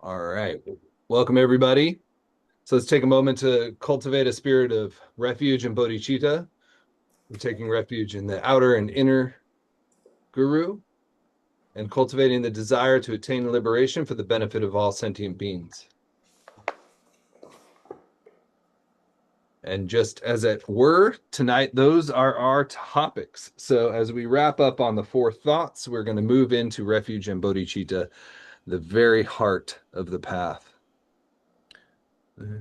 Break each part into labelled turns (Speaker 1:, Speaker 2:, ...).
Speaker 1: All right. Welcome, everybody. So let's take a moment to cultivate a spirit of refuge and bodhicitta. We're taking refuge in the outer and inner guru and cultivating the desire to attain liberation for the benefit of all sentient beings. And just as it were, tonight, those are our topics. So as we wrap up on the four thoughts, we're going to move into refuge and bodhicitta, the very heart of the path. Okay.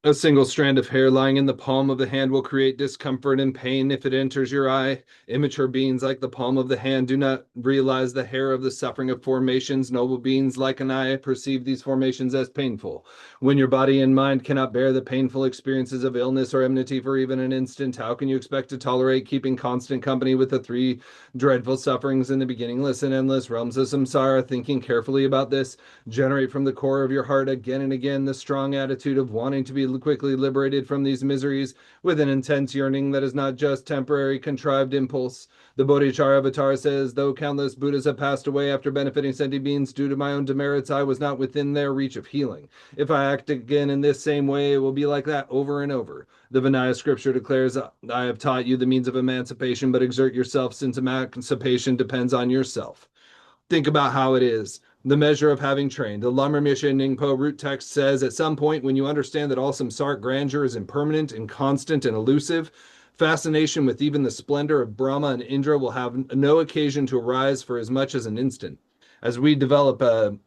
Speaker 1: A single strand of hair lying in the palm of the hand will create discomfort and pain if it enters your eye. Immature beings like the palm of the hand do not realize the hair of the suffering of formations. Noble beings like an eye perceive these formations as painful. When your body and mind cannot bear the painful experiences of illness or enmity for even an instant, how can you expect to tolerate keeping constant company with the three dreadful sufferings in the beginningless and endless realms of samsara? Thinking carefully about this, generate from the core of your heart again and again the strong attitude of wanting to be quickly liberated from these miseries with an intense yearning that is not just temporary contrived impulse. The Bodhichara Avatar says, though countless Buddhas have passed away after benefiting sentient beings due to my own demerits, I was not within their reach of healing. If I act again in this same way, it will be like that over and over. The Vinaya scripture declares, I have taught you the means of emancipation, but exert yourself since emancipation depends on yourself. Think about how it is. The measure of having trained. The Lammermisha Ningpo root text says, at some point, when you understand that all samsaric grandeur is impermanent, inconstant, and elusive, fascination with even the splendor of Brahma and Indra will have no occasion to arise for as much as an instant. As we develop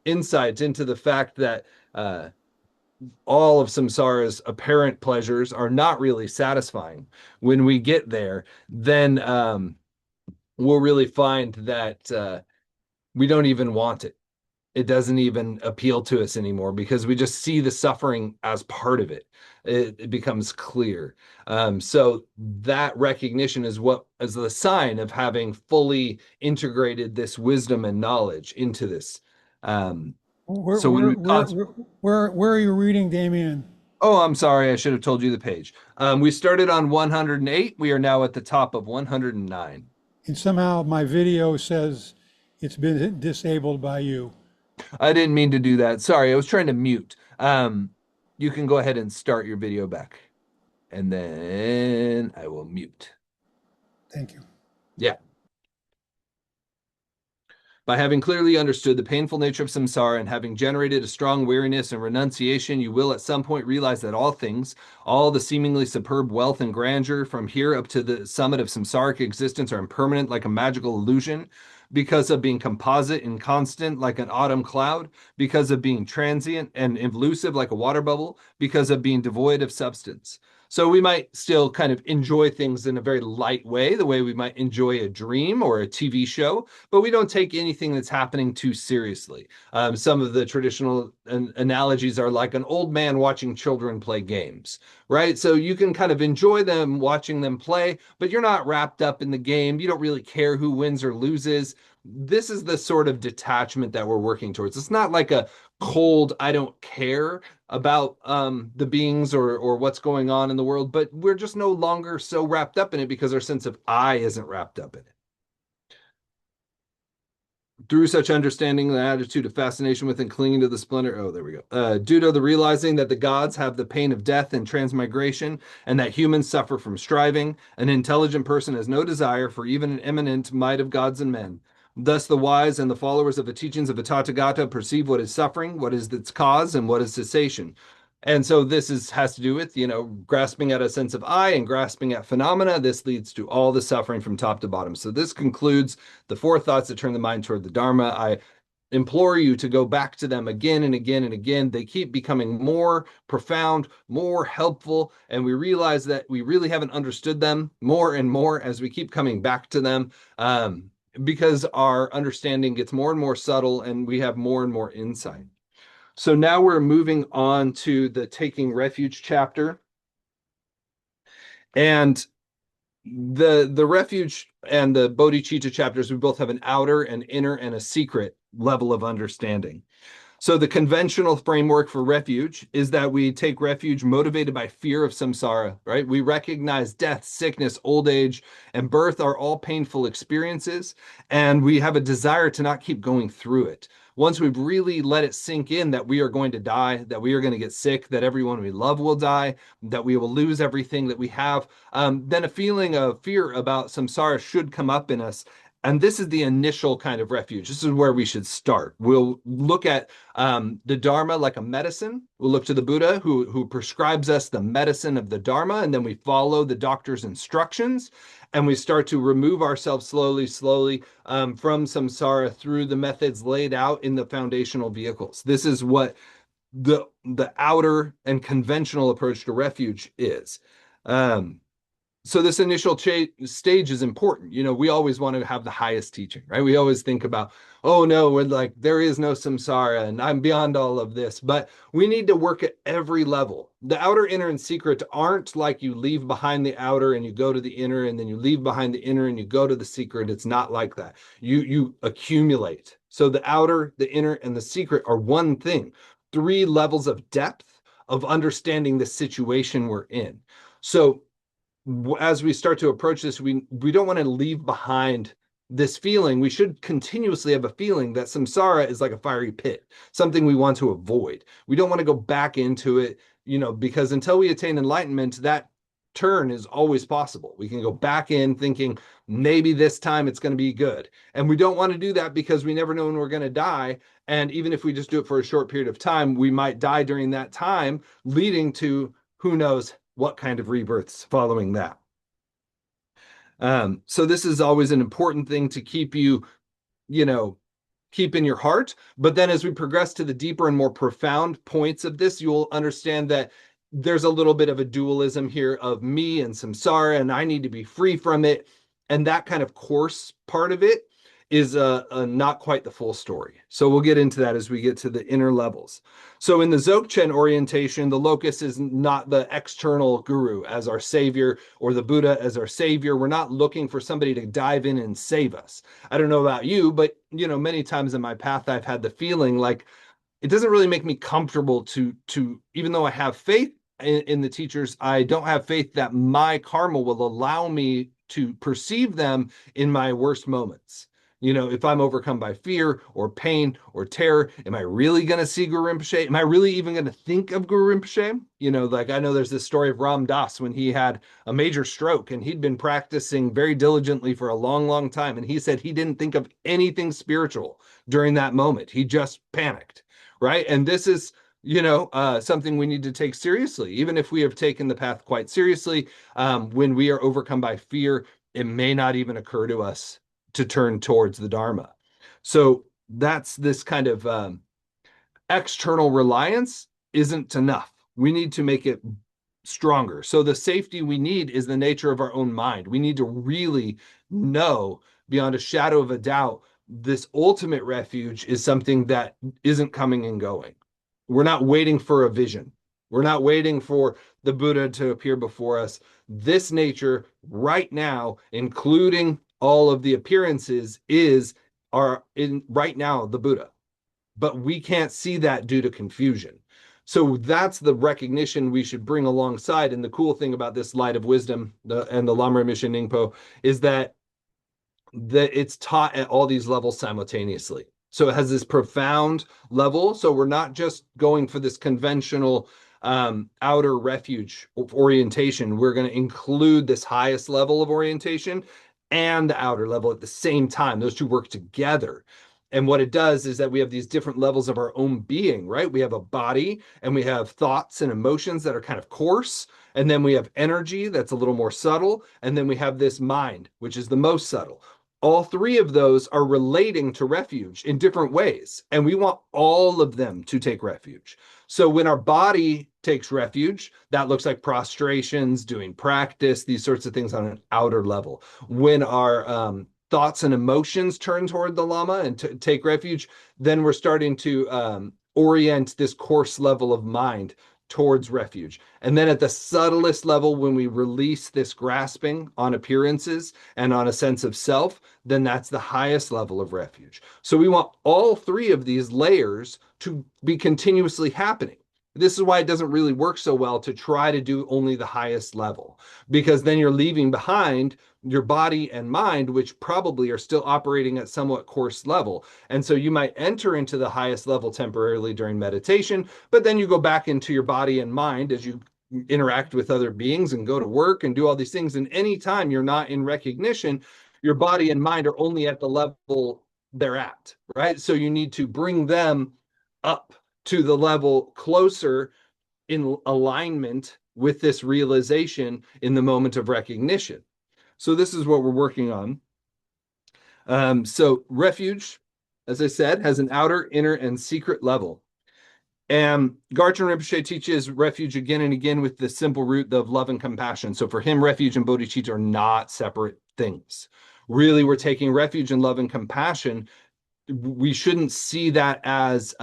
Speaker 1: insight into the fact that all of samsara's apparent pleasures are not really satisfying, when we get there, then we'll really find that we don't even want it. It doesn't even appeal to us anymore because we just see the suffering as part of it. It becomes clear. So that recognition is what is the sign of having fully integrated this wisdom and knowledge into this. Um,
Speaker 2: Where,
Speaker 1: so when
Speaker 2: where,
Speaker 1: we
Speaker 2: where, where are you reading, Damien?
Speaker 1: oh, I'm sorry, I should have told you the page. We started on 108. We are now at the top of 109.
Speaker 2: And somehow my video says it's been disabled by you.
Speaker 1: I didn't mean to do that. Sorry, I was trying to mute. You can go ahead and start your video back, and then I will mute.
Speaker 2: Thank you.
Speaker 1: Yeah. By having clearly understood the painful nature of samsara and having generated a strong weariness and renunciation, you will at some point realize that all things, all the seemingly superb wealth and grandeur from here up to the summit of samsaric existence are impermanent like a magical illusion because of being composite and constant like an autumn cloud, because of being transient and elusive like a water bubble, because of being devoid of substance. So we might still kind of enjoy things in a very light way, the way we might enjoy a dream or a TV show, but we don't take anything that's happening too seriously. Some of the traditional analogies are like an old man watching children play games, right? So you can kind of enjoy them watching them play, but you're not wrapped up in the game. You don't really care who wins or loses. This is the sort of detachment that we're working towards. It's not like a cold, I don't care about the beings or what's going on in the world, but we're just no longer so wrapped up in it because our sense of I isn't wrapped up in it. Through such understanding, the attitude of fascination with and clinging to the splendor. Oh, there we go. Due to the realizing that the gods have the pain of death and transmigration, and that humans suffer from striving, an intelligent person has no desire for even an eminent might of gods and men. Thus, the wise and the followers of the teachings of the Tathagata perceive what is suffering, what is its cause, and what is cessation. And so this has to do with, grasping at a sense of I and grasping at phenomena. This leads to all the suffering from top to bottom. So this concludes the four thoughts that turn the mind toward the Dharma. I implore you to go back to them again and again and again. They keep becoming more profound, more helpful, and we realize that we really haven't understood them more and more as we keep coming back to them, because our understanding gets more and more subtle and we have more and more insight. So now we're moving on to the taking refuge chapter. And the refuge and the bodhicitta chapters, we both have an outer, an inner, and a secret level of understanding. So the conventional framework for refuge is that we take refuge motivated by fear of samsara, right? We recognize death, sickness, old age, and birth are all painful experiences, and we have a desire to not keep going through it. Once we've really let it sink in that we are going to die, that we are going to get sick, that everyone we love will die, that we will lose everything that we have, then a feeling of fear about samsara should come up in us. And this is the initial kind of refuge. This is where we should start. We'll look at the Dharma like a medicine. We'll look to the Buddha who prescribes us the medicine of the Dharma, and then we follow the doctor's instructions, and we start to remove ourselves slowly, slowly from samsara through the methods laid out in the foundational vehicles. This is what the outer and conventional approach to refuge is. Um, so this initial stage is important. You know, we always want to have the highest teaching, right? We always think about, oh no, we're like there is no samsara and I'm beyond all of this. But we need to work at every level. The outer, inner, and secret aren't like you leave behind the outer and you go to the inner, and then you leave behind the inner and you go to the secret. It's not like that. You accumulate. So the outer, the inner, and the secret are one thing. Three levels of depth of understanding the situation we're in. So as we start to approach this, we don't want to leave behind this feeling. We should continuously have a feeling that samsara is like a fiery pit, something we want to avoid. We don't want to go back into it, you know, because until we attain enlightenment, that turn is always possible. We can go back in thinking maybe this time it's going to be good. And we don't want to do that because we never know when we're going to die. And even if we just do it for a short period of time, we might die during that time, leading to who knows what kind of rebirths following that. So this is always an important thing to keep you, you know, keep in your heart. But then as we progress to the deeper and more profound points of this, you'll understand that there's a little bit of a dualism here of me and samsara, and I need to be free from it. And that kind of coarse part of it is not quite the full story. So we'll get into that as we get to the inner levels. So in the Dzogchen orientation, the locus is not the external guru as our savior or the Buddha as our savior. We're not looking for somebody to dive in and save us. I don't know about you, but you know, many times in my path, I've had the feeling like it doesn't really make me comfortable to even though I have faith in the teachers, I don't have faith that my karma will allow me to perceive them in my worst moments. You know, if I'm overcome by fear or pain or terror, am I really going to see Guru Rinpoche? Am I really even going to think of Guru Rinpoche? You know, like I know there's this story of Ram Dass when he had a major stroke and he'd been practicing very diligently for a long, long time. And he said he didn't think of anything spiritual during that moment. He just panicked, right? And this is, you know, something we need to take seriously. Even if we have taken the path quite seriously, when we are overcome by fear, it may not even occur to us to turn towards the Dharma. So that's this kind of external reliance isn't enough. We need to make it stronger. So the safety we need is the nature of our own mind. We need to really know beyond a shadow of a doubt this ultimate refuge is something that isn't coming and going. We're not waiting for a vision. We're not waiting for the Buddha to appear before us. This nature right now, including all of the appearances, is our in right now the Buddha. But we can't see that due to confusion. So that's the recognition we should bring alongside. And the cool thing about this light of wisdom and the Lamrim Mission Ningpo is that it's taught at all these levels simultaneously. So it has this profound level. So we're not just going for this conventional outer refuge orientation. We're going to include this highest level of orientation and the outer level at the same time. Those two work together. And what it does is that we have these different levels of our own being, right? We have a body and we have thoughts and emotions that are kind of coarse. And then we have energy that's a little more subtle. And then we have this mind, which is the most subtle. All three of those are relating to refuge in different ways. And we want all of them to take refuge. So when our body takes refuge, that looks like prostrations, doing practice, these sorts of things on an outer level. When our thoughts and emotions turn toward the Lama and take refuge, then we're starting to orient this coarse level of mind towards refuge. And then at the subtlest level, when we release this grasping on appearances and on a sense of self, then that's the highest level of refuge. So we want all three of these layers to be continuously happening. This is why it doesn't really work so well to try to do only the highest level, because then you're leaving behind your body and mind, which probably are still operating at somewhat coarse level. And so you might enter into the highest level temporarily during meditation, but then you go back into your body and mind as you interact with other beings and go to work and do all these things. And anytime you're not in recognition, your body and mind are only at the level they're at, right? So you need to bring them up to the level closer in alignment with this realization in the moment of recognition. So this is what we're working on. So refuge, as I said, has an outer, inner, and secret level. And Garchen Rinpoche teaches refuge again and again with the simple root of love and compassion. So for him, refuge and bodhicitta are not separate things. Really, we're taking refuge in love and compassion. We shouldn't see that as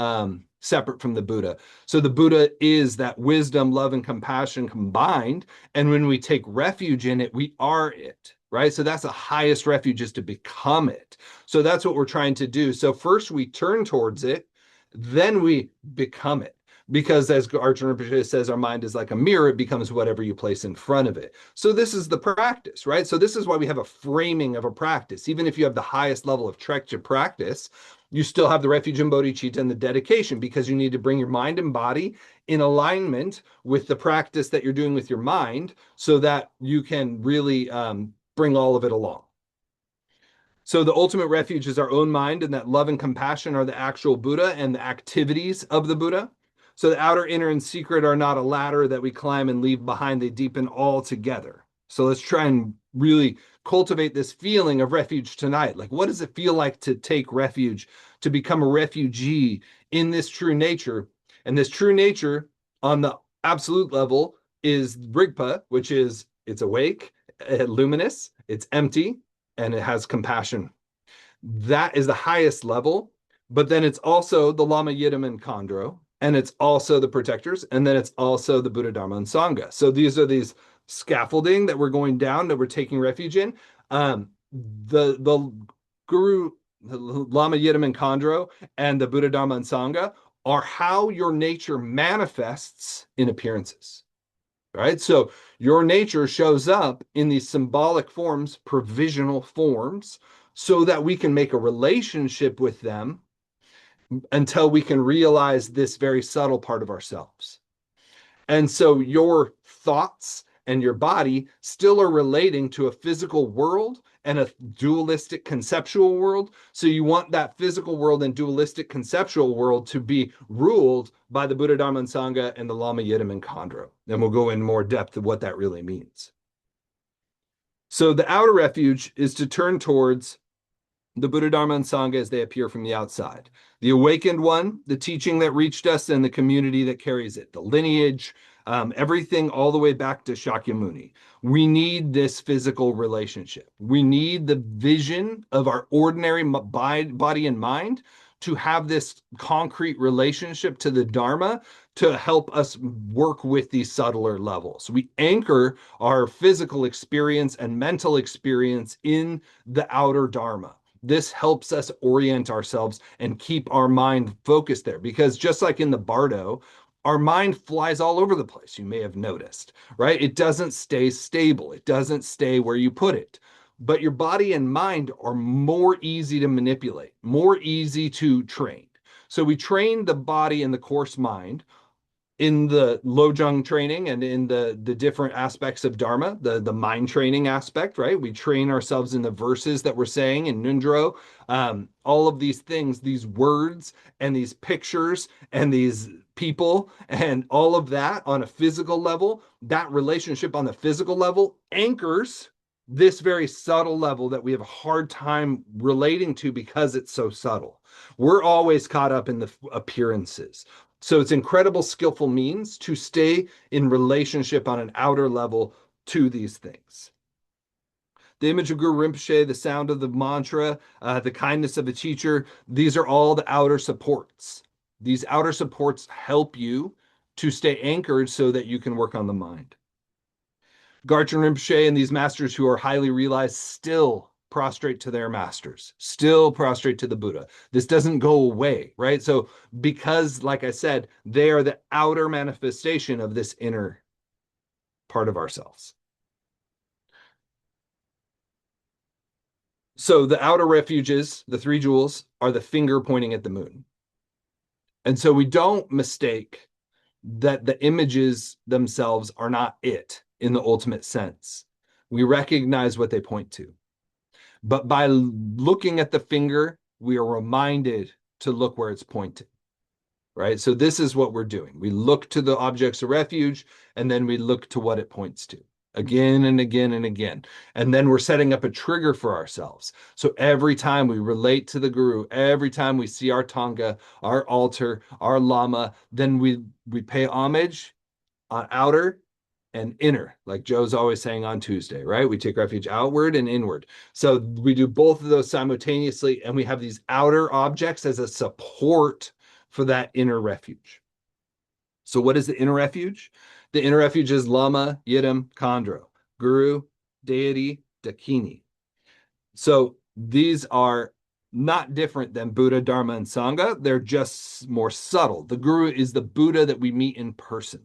Speaker 1: separate from the Buddha. So the Buddha is that wisdom, love, and compassion combined. And when we take refuge in it, we are it, right? So that's the highest refuge, is to become it. So that's what we're trying to do. So first we turn towards it, then we become it. Because as Arjuna Rinpoche says, our mind is like a mirror, it becomes whatever you place in front of it. So this is the practice, right? So this is why we have a framing of a practice. Even if you have the highest level of Trekja practice, you still have the refuge and bodhicitta and the dedication, because you need to bring your mind and body in alignment with the practice that you're doing with your mind so that you can really bring all of it along. So the ultimate refuge is our own mind, and that love and compassion are the actual Buddha and the activities of the Buddha. So the outer, inner, and secret are not a ladder that we climb and leave behind. They deepen all together. So let's try and really cultivate this feeling of refuge tonight. Like, what does it feel like to take refuge, to become a refugee in this true nature? And this true nature on the absolute level is Rigpa, which is it's awake, luminous, it's empty, and it has compassion. That is the highest level. But then it's also the Lama Yidam and Khandro, and it's also the protectors, and then it's also the Buddha, Dharma, and Sangha. So these are these scaffolding that we're going down, that we're taking refuge in. The Guru, the Lama Yidam and Khandro, and the Buddha, Dharma, and Sangha are how your nature manifests in appearances. Right? So your nature shows up in these symbolic forms, provisional forms, so that we can make a relationship with them until we can realize this very subtle part of ourselves. And so your thoughts and your body still are relating to a physical world and a dualistic conceptual world. So you want that physical world and dualistic conceptual world to be ruled by the Buddha, Dharma, and Sangha and the Lama Yidam and Khandro. And we'll go in more depth of what that really means. So the outer refuge is to turn towards the Buddha, Dharma, and Sangha as they appear from the outside. The awakened one, the teaching that reached us, and the community that carries it, the lineage, everything all the way back to Shakyamuni. We need this physical relationship. We need the vision of our ordinary body and mind to have this concrete relationship to the Dharma to help us work with these subtler levels. We anchor our physical experience and mental experience in the outer Dharma. This helps us orient ourselves and keep our mind focused there, because just like in the Bardo, our mind flies all over the place. You may have noticed, right? It doesn't stay stable. It doesn't stay where you put it. But your body and mind are more easy to manipulate, more easy to train. So we train the body and the coarse mind in the Lojong training and in the different aspects of Dharma, the mind training aspect, right? We train ourselves in the verses that we're saying in Nundro. All of these things, these words and these pictures and these people and all of that on a physical level, that relationship on the physical level anchors this very subtle level that we have a hard time relating to because it's so subtle. We're always caught up in the appearances. So it's incredible skillful means to stay in relationship on an outer level to these things. The image of Guru Rinpoche, the sound of the mantra, the kindness of the teacher, these are all the outer supports. These outer supports help you to stay anchored so that you can work on the mind. Garchen Rinpoche and these masters who are highly realized still prostrate to their masters, still prostrate to the Buddha. This doesn't go away, right? So, because, like I said, they are the outer manifestation of this inner part of ourselves. So, the outer refuges, the three jewels, are the finger pointing at the moon. And so, we don't mistake that the images themselves are not it in the ultimate sense. We recognize what they point to. But by looking at the finger, we are reminded to look where it's pointing, right? So this is what we're doing. We look to the objects of refuge, and then we look to what it points to again and again and again. And then we're setting up a trigger for ourselves. So every time we relate to the guru, every time we see our Tanga, our altar, our Lama, then we pay homage on outer and inner, like Joe's always saying on Tuesday, right? We take refuge outward and inward. So we do both of those simultaneously, and we have these outer objects as a support for that inner refuge. So what is the inner refuge? The inner refuge is Lama, Yidam, Khandro, Guru, Deity, Dakini. So these are not different than Buddha, Dharma, and Sangha. They're just more subtle. The Guru is the Buddha that we meet in person.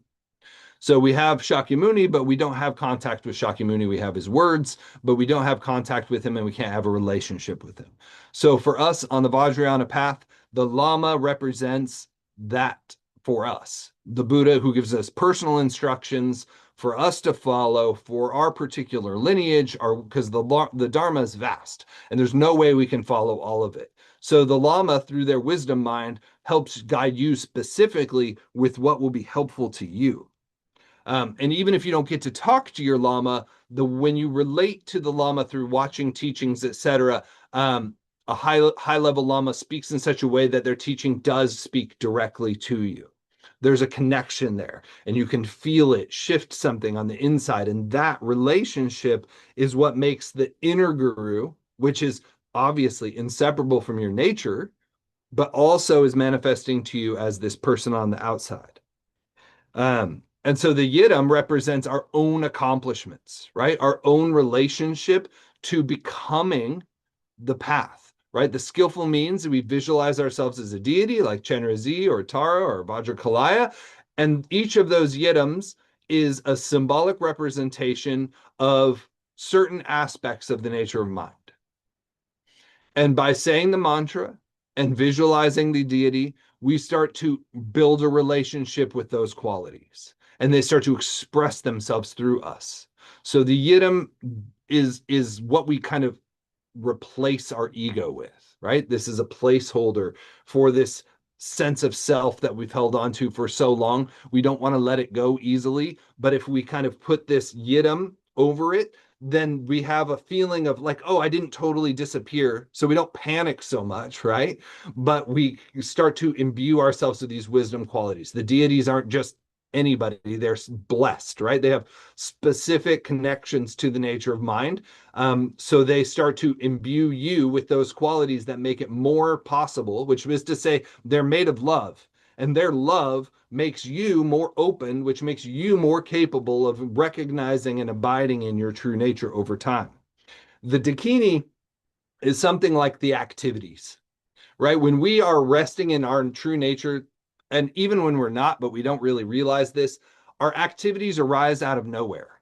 Speaker 1: So we have Shakyamuni, but we don't have contact with Shakyamuni. We have his words, but we don't have contact with him, and we can't have a relationship with him. So for us on the Vajrayana path, the Lama represents that for us. The Buddha who gives us personal instructions for us to follow for our particular lineage, because the Dharma is vast, and there's no way we can follow all of it. So the Lama, through their wisdom mind, helps guide you specifically with what will be helpful to you. And even if you don't get to talk to your Lama, when you relate to the Lama through watching teachings, etc., a high level Lama speaks in such a way that their teaching does speak directly to you. There's a connection there, and you can feel it shift something on the inside. And that relationship is what makes the inner guru, which is obviously inseparable from your nature, but also is manifesting to you as this person on the outside. And so the Yidam represents our own accomplishments, right? Our own relationship to becoming the path, right? The skillful means we visualize ourselves as a deity like Chenrezig or Tara or Vajrakalaya. And each of those Yidams is a symbolic representation of certain aspects of the nature of mind. And by saying the mantra and visualizing the deity, we start to build a relationship with those qualities, and they start to express themselves through us. So the Yidam is what we kind of replace our ego with, right? This is a placeholder for this sense of self that we've held on to for so long. We don't want to let it go easily, but if we kind of put this Yidam over it, then we have a feeling of like, oh, I didn't totally disappear. So we don't panic so much, right? But we start to imbue ourselves with these wisdom qualities. The deities aren't just anybody, they're blessed, right? They have specific connections to the nature of mind. So they start to imbue you with those qualities that make it more possible, which is to say, they're made of love. And their love makes you more open, which makes you more capable of recognizing and abiding in your true nature over time. The Dakini is something like the activities, right? When we are resting in our true nature, and even when we're not, but we don't really realize this, our activities arise out of nowhere.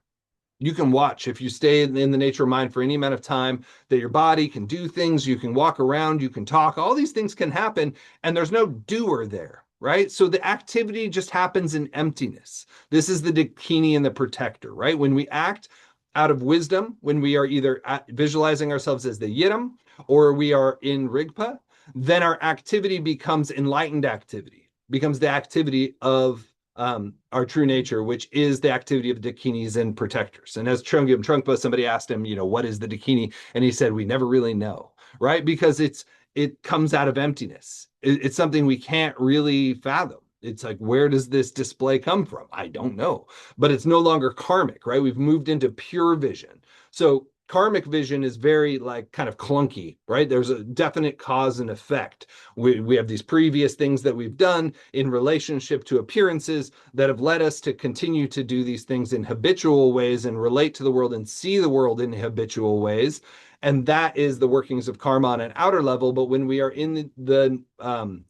Speaker 1: You can watch if you stay in the nature of mind for any amount of time that your body can do things, you can walk around, you can talk, all these things can happen, and there's no doer there, right? So the activity just happens in emptiness. This is the Dakini and the protector, right? When we act out of wisdom, when we are either visualizing ourselves as the Yidam or we are in Rigpa, then our activity becomes enlightened activity, becomes the activity of our true nature, which is the activity of Dakinis and protectors. And as Trungpa Trungpa, somebody asked him, what is the Dakini? And he said, we never really know, right? Because it comes out of emptiness. It's something we can't really fathom. It's like, where does this display come from? I don't know. But it's no longer karmic, right? We've moved into pure vision. So karmic vision is very like kind of clunky, right? There's a definite cause and effect. We have these previous things that we've done in relationship to appearances that have led us to continue to do these things in habitual ways and relate to the world and see the world in habitual ways. And that is the workings of karma on an outer level. But when we are in the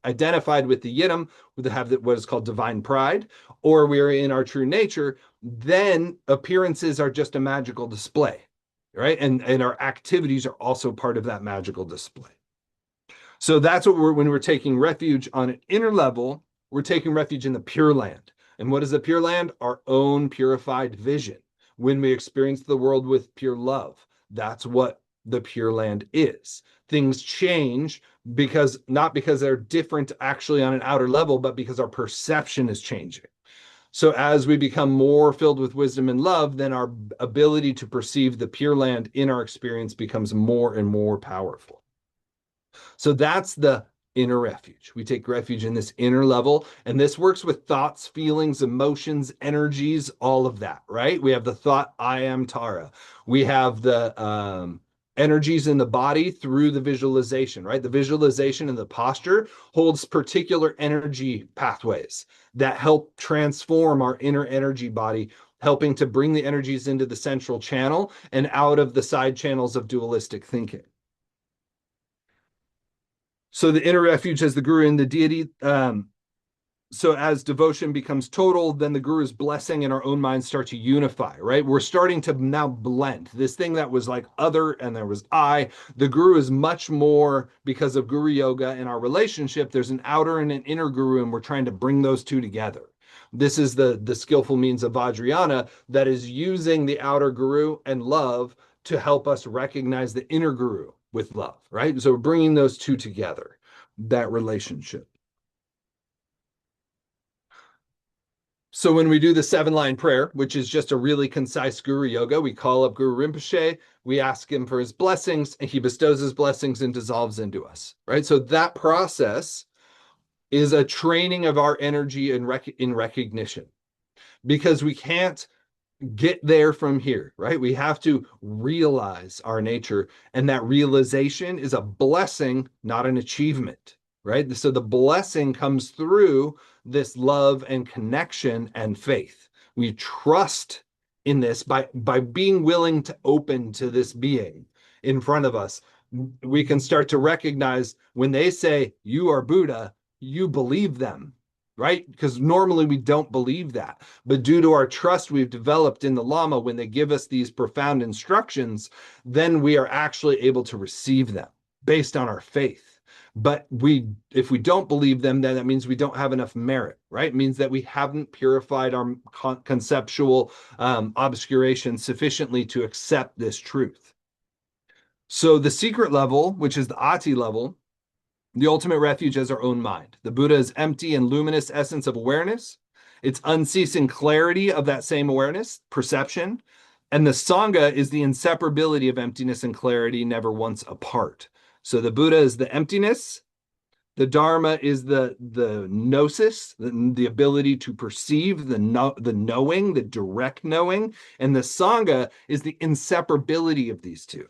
Speaker 1: identified with the yidam, we have what is called divine pride, or we are in our true nature, then appearances are just a magical display, right? And our activities are also part of that magical display. So that's what when we're taking refuge on an inner level, we're taking refuge in the Pure Land. And what is the Pure Land? Our own purified vision. When we experience the world with pure love, that's what the Pure Land is. Things change because not because they're different actually on an outer level, but because our perception is changing. So as we become more filled with wisdom and love, then our ability to perceive the Pure Land in our experience becomes more and more powerful. So that's the inner refuge. We take refuge in this inner level, and this works with thoughts, feelings, emotions, energies, all of that, right? We have the thought, I am Tara. We have the energies in the body through the visualization, right? The visualization and the posture holds particular energy pathways that help transform our inner energy body, helping to bring the energies into the central channel and out of the side channels of dualistic thinking. So the inner refuge has the guru and the deity. So as devotion becomes total, then the guru's blessing and our own minds start to unify, right? We're starting to now blend this thing that was like other and there was I. The guru is much more because of guru yoga in our relationship. There's an outer and an inner guru, and we're trying to bring those two together. This is the skillful means of Vajrayana that is using the outer guru and love to help us recognize the inner guru with love, right? So we're bringing those two together, that relationship. So when we do the 7-line prayer, which is just a really concise guru yoga, we call up Guru Rinpoche, we ask him for his blessings, and he bestows his blessings and dissolves into us, right? So that process is a training of our energy in recognition, because we can't get there from here, right? We have to realize our nature, and that realization is a blessing, not an achievement, right? So the blessing comes through this love and connection and faith. We trust in this by being willing to open to this being in front of us. We can start to recognize when they say you are Buddha, you believe them, right? Because normally we don't believe that. But due to our trust we've developed in the Lama, when they give us these profound instructions, then we are actually able to receive them based on our faith. But if we don't believe them, then that means we don't have enough merit, right? It means that we haven't purified our conceptual obscuration sufficiently to accept this truth. So the secret level, which is the Ati level, the ultimate refuge is our own mind. The Buddha is empty and luminous essence of awareness. It's unceasing clarity of that same awareness, perception. And the Sangha is the inseparability of emptiness and clarity, never once apart. So the Buddha is the emptiness. The Dharma is the gnosis, the ability to perceive, the knowing, the direct knowing. And the Sangha is the inseparability of these two.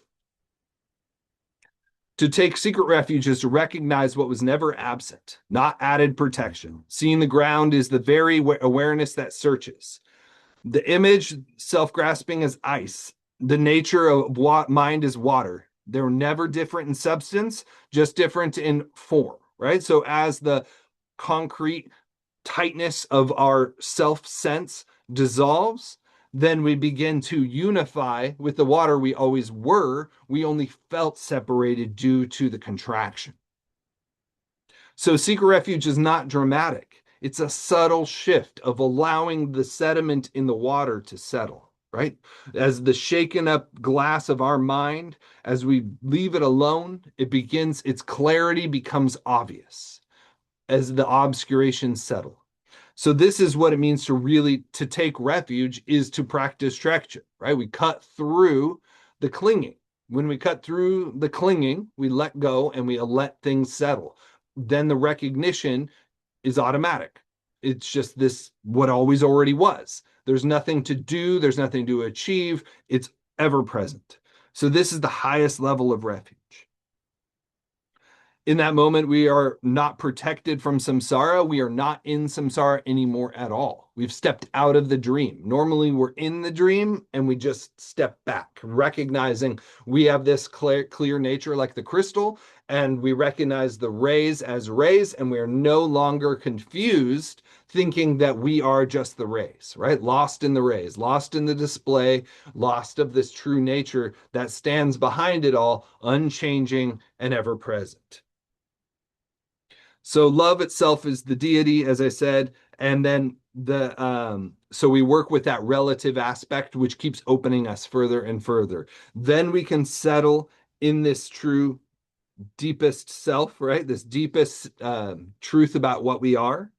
Speaker 1: To take secret refuge is to recognize what was never absent, not added protection. Seeing the ground is the very awareness that searches. The image, self-grasping, is ice. The nature of mind is water. They're never different in substance, just different in form, right? So as the concrete tightness of our self-sense dissolves, then we begin to unify with the water we always were. We only felt separated due to the contraction. So secret refuge is not dramatic. It's a subtle shift of allowing the sediment in the water to settle, right? As the shaken up glass of our mind, as we leave it alone, its clarity becomes obvious as the obscurations settle. So this is what it means to take refuge, is to practice trekchö, right? We cut through the clinging. When we cut through the clinging, we let go and we let things settle. Then the recognition is automatic. It's just this, what always already was. There's nothing to do. There's nothing to achieve. It's ever present. So this is the highest level of refuge. In that moment, we are not protected from samsara. We are not in samsara anymore at all. We've stepped out of the dream. Normally, we're in the dream and we just step back, recognizing we have this clear nature like the crystal, and we recognize the rays as rays, and we are no longer confused, thinking that we are just the rays, right? Lost in the rays, lost in the display, lost of this true nature that stands behind it all, unchanging and ever present. So love itself is the deity, as I said, and then the so we work with that relative aspect, which keeps opening us further and further. Then we can settle in this true deepest self, right? This deepest truth about what we are,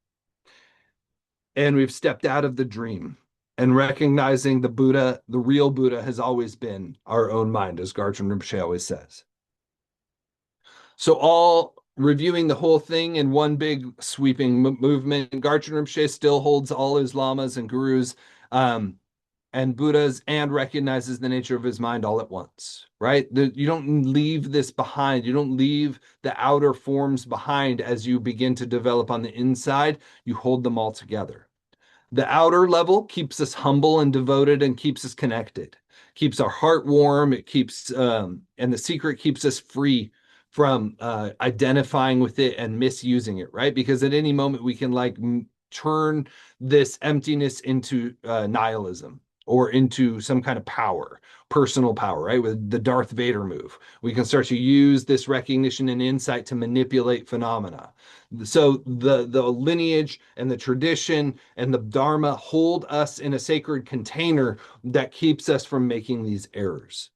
Speaker 1: and we've stepped out of the dream and recognizing the Buddha, the real Buddha, has always been our own mind, as Garchen Rinpoche always says. So all reviewing the whole thing in one big sweeping movement. Garchen Rinpoche still holds all his lamas and gurus um, and Buddhas and recognizes the nature of his mind all at once, right? You don't leave this behind. You don't leave the outer forms behind as you begin to develop on the inside. You hold them all together. The outer level keeps us humble and devoted and keeps us connected, keeps our heart warm. It keeps, and the secret keeps us free from identifying with it and misusing it, right? Because at any moment we can like turn this emptiness into nihilism or into some kind of power, personal power, right? With the Darth Vader move, we can start to use this recognition and insight to manipulate phenomena. So the lineage and the tradition and the Dharma hold us in a sacred container that keeps us from making these errors.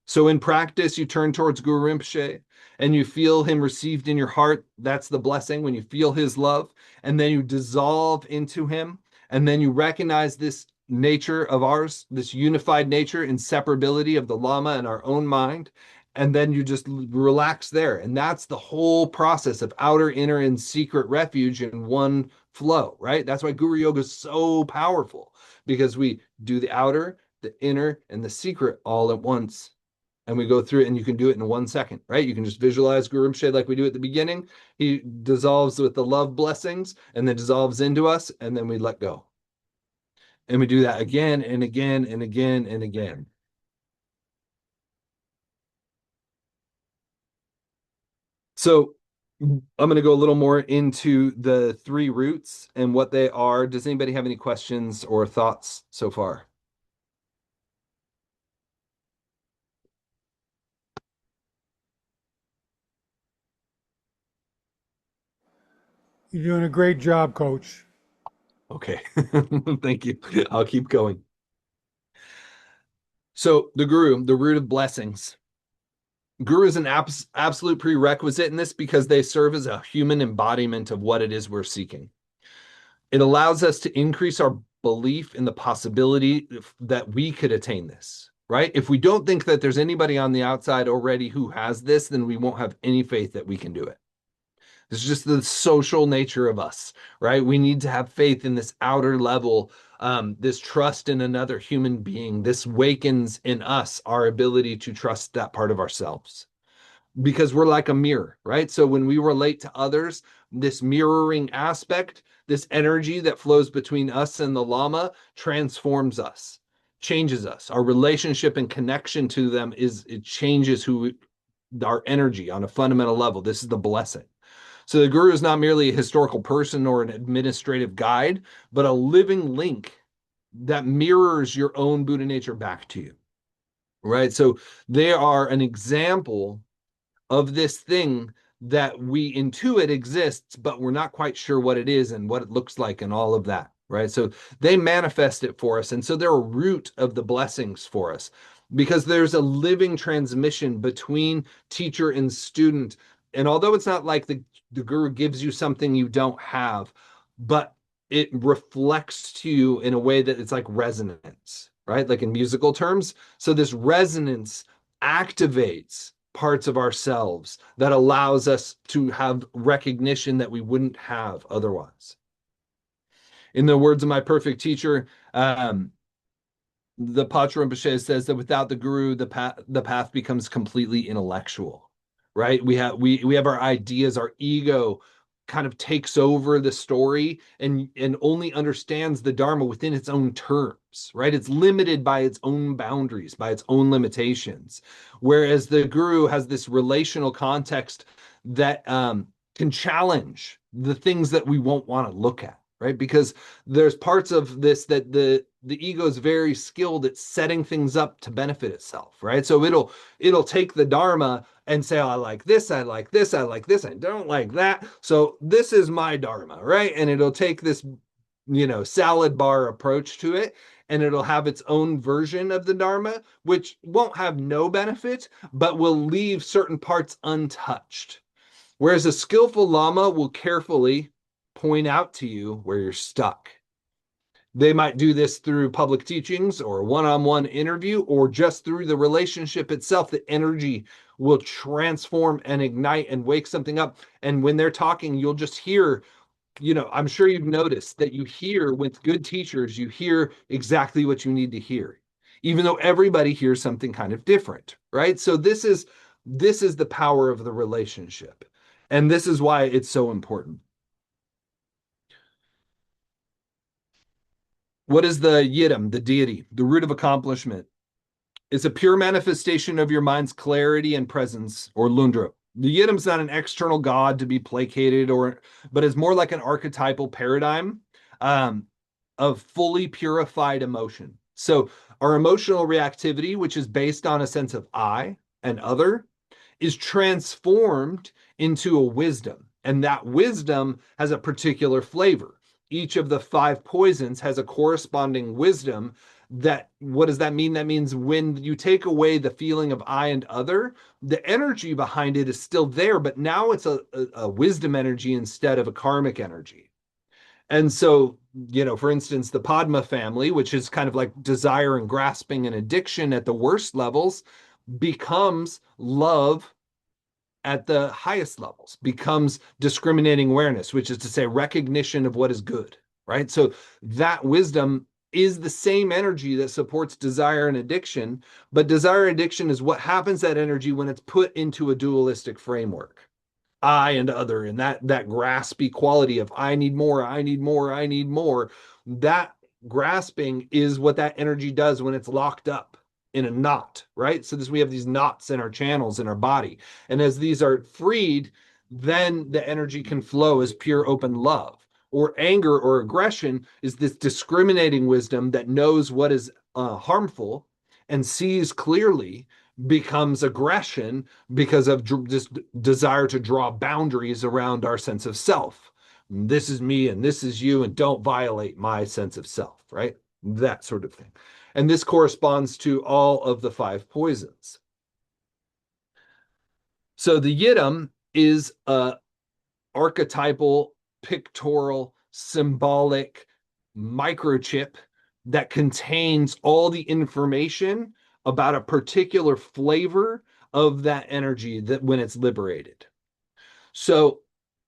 Speaker 1: So in practice, you turn towards Guru Rinpoche and you feel him received in your heart. That's the blessing when you feel his love, and then you dissolve into him, and then you recognize this nature of ours, this unified nature, inseparability of the Lama and our own mind. And then you just relax there. And that's the whole process of outer, inner, and secret refuge in one flow, right? That's why Guru Yoga is so powerful, because we do the outer, the inner, and the secret all at once, and we go through it, and you can do it in 1 second, right? You can just visualize Guru Rinpoche like we do at the beginning. He dissolves with the love blessings and then dissolves into us, and then we let go. And we do that again and again and again and again. So I'm going to go a little more into the three roots and what they are. Does anybody have any questions or thoughts so far?
Speaker 2: You're doing a great job, Coach.
Speaker 1: Okay. Thank you. I'll keep going. So the guru, the root of blessings. Guru is an absolute prerequisite in this because they serve as a human embodiment of what it is we're seeking. It allows us to increase our belief in the possibility that we could attain this, right? If we don't think that there's anybody on the outside already who has this, then we won't have any faith that we can do it. It's just the social nature of us, right? We need to have faith in this outer level, this trust in another human being. This wakens in us our ability to trust that part of ourselves, because we're like a mirror, right? So when we relate to others, this mirroring aspect, this energy that flows between us and the Lama transforms us, changes us. Our relationship and connection to them it changes our energy on a fundamental level. This is the blessing. So the guru is not merely a historical person or an administrative guide, but a living link that mirrors your own Buddha nature back to you, right? So they are an example of this thing that we intuit exists, but we're not quite sure what it is and what it looks like and all of that, right? So they manifest it for us. And so they're a root of the blessings for us, because there's a living transmission between teacher and student. And although it's not like the guru gives you something you don't have, but it reflects to you in a way that it's like resonance, right? Like in musical terms. So this resonance activates parts of ourselves that allows us to have recognition that we wouldn't have otherwise. In the words of my perfect teacher, The Pacha Rinpoche says that without the guru, the path becomes completely intellectual, right? We have our ideas, our ego kind of takes over the story and only understands the Dharma within its own terms, right? It's limited by its own boundaries, by its own limitations. Whereas the guru has this relational context that can challenge the things that we won't want to look at, right? Because there's parts of this that the ego is very skilled at setting things up to benefit itself, right? So it'll take the dharma and say, oh, I like this, I like this, I like this, I don't like that. So this is my dharma, right? And it'll take this, salad bar approach to it, and it'll have its own version of the dharma, which won't have no benefit, but will leave certain parts untouched. Whereas a skillful lama will carefully point out to you where you're stuck. They might do this through public teachings or a one-on-one interview, or just through the relationship itself. The energy will transform and ignite and wake something up. And when they're talking, you'll just hear, I'm sure you've noticed that you hear with good teachers, you hear exactly what you need to hear, even though everybody hears something kind of different, right? So this is the power of the relationship. And this is why it's so important. What is the Yidam, the deity, the root of accomplishment? It's a pure manifestation of your mind's clarity and presence, or Lundra. The Yidam's not an external god to be placated, but is more like an archetypal paradigm um, of fully purified emotion. So our emotional reactivity, which is based on a sense of I and other, is transformed into a wisdom. And that wisdom has a particular flavor. Each of the five poisons has a corresponding wisdom. That, what does that mean? That means when you take away the feeling of I and other, the energy behind it is still there, but now it's a wisdom energy instead of a karmic energy. And so, for instance, the Padma family, which is kind of like desire and grasping and addiction at the worst levels, becomes love at the highest levels, becomes discriminating awareness, which is to say recognition of what is good, right? So that wisdom is the same energy that supports desire and addiction, but desire and addiction is what happens that energy when it's put into a dualistic framework. I and other, and that graspy quality of I need more, I need more, I need more. That grasping is what that energy does when it's locked up in a knot, right? So we have these knots in our channels in our body. And as these are freed, then the energy can flow as pure open love. Or anger or aggression is this discriminating wisdom that knows what is harmful and sees clearly, becomes aggression because of this desire to draw boundaries around our sense of self. This is me and this is you, and don't violate my sense of self, right? That sort of thing. And this corresponds to all of the five poisons. So the Yidam is a archetypal, pictorial, symbolic microchip that contains all the information about a particular flavor of that energy that when it's liberated. So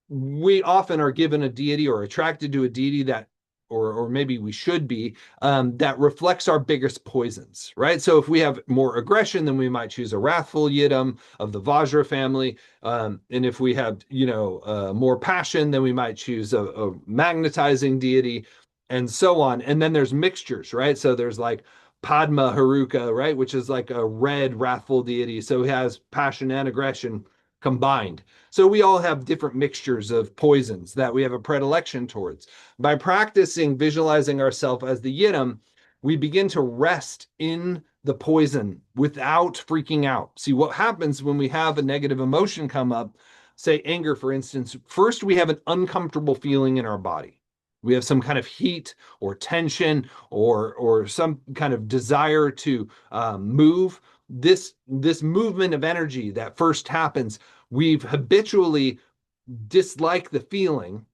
Speaker 1: we often are given a deity or attracted to a deity that, or maybe we should be, that reflects our biggest poisons, right? So if we have more aggression, then we might choose a wrathful Yidam of the Vajra family. And if we have, more passion, then we might choose a magnetizing deity, and so on. And then there's mixtures, right? So there's like Padma Haruka, right? Which is like a red wrathful deity. So he has passion and aggression combined. So we all have different mixtures of poisons that we have a predilection towards. By practicing visualizing ourselves as the Yidam, we begin to rest in the poison without freaking out. See, what happens when we have a negative emotion come up, say anger, for instance, first we have an uncomfortable feeling in our body. We have some kind of heat or tension or some kind of desire to move. This movement of energy that first happens, we've habitually disliked the feeling,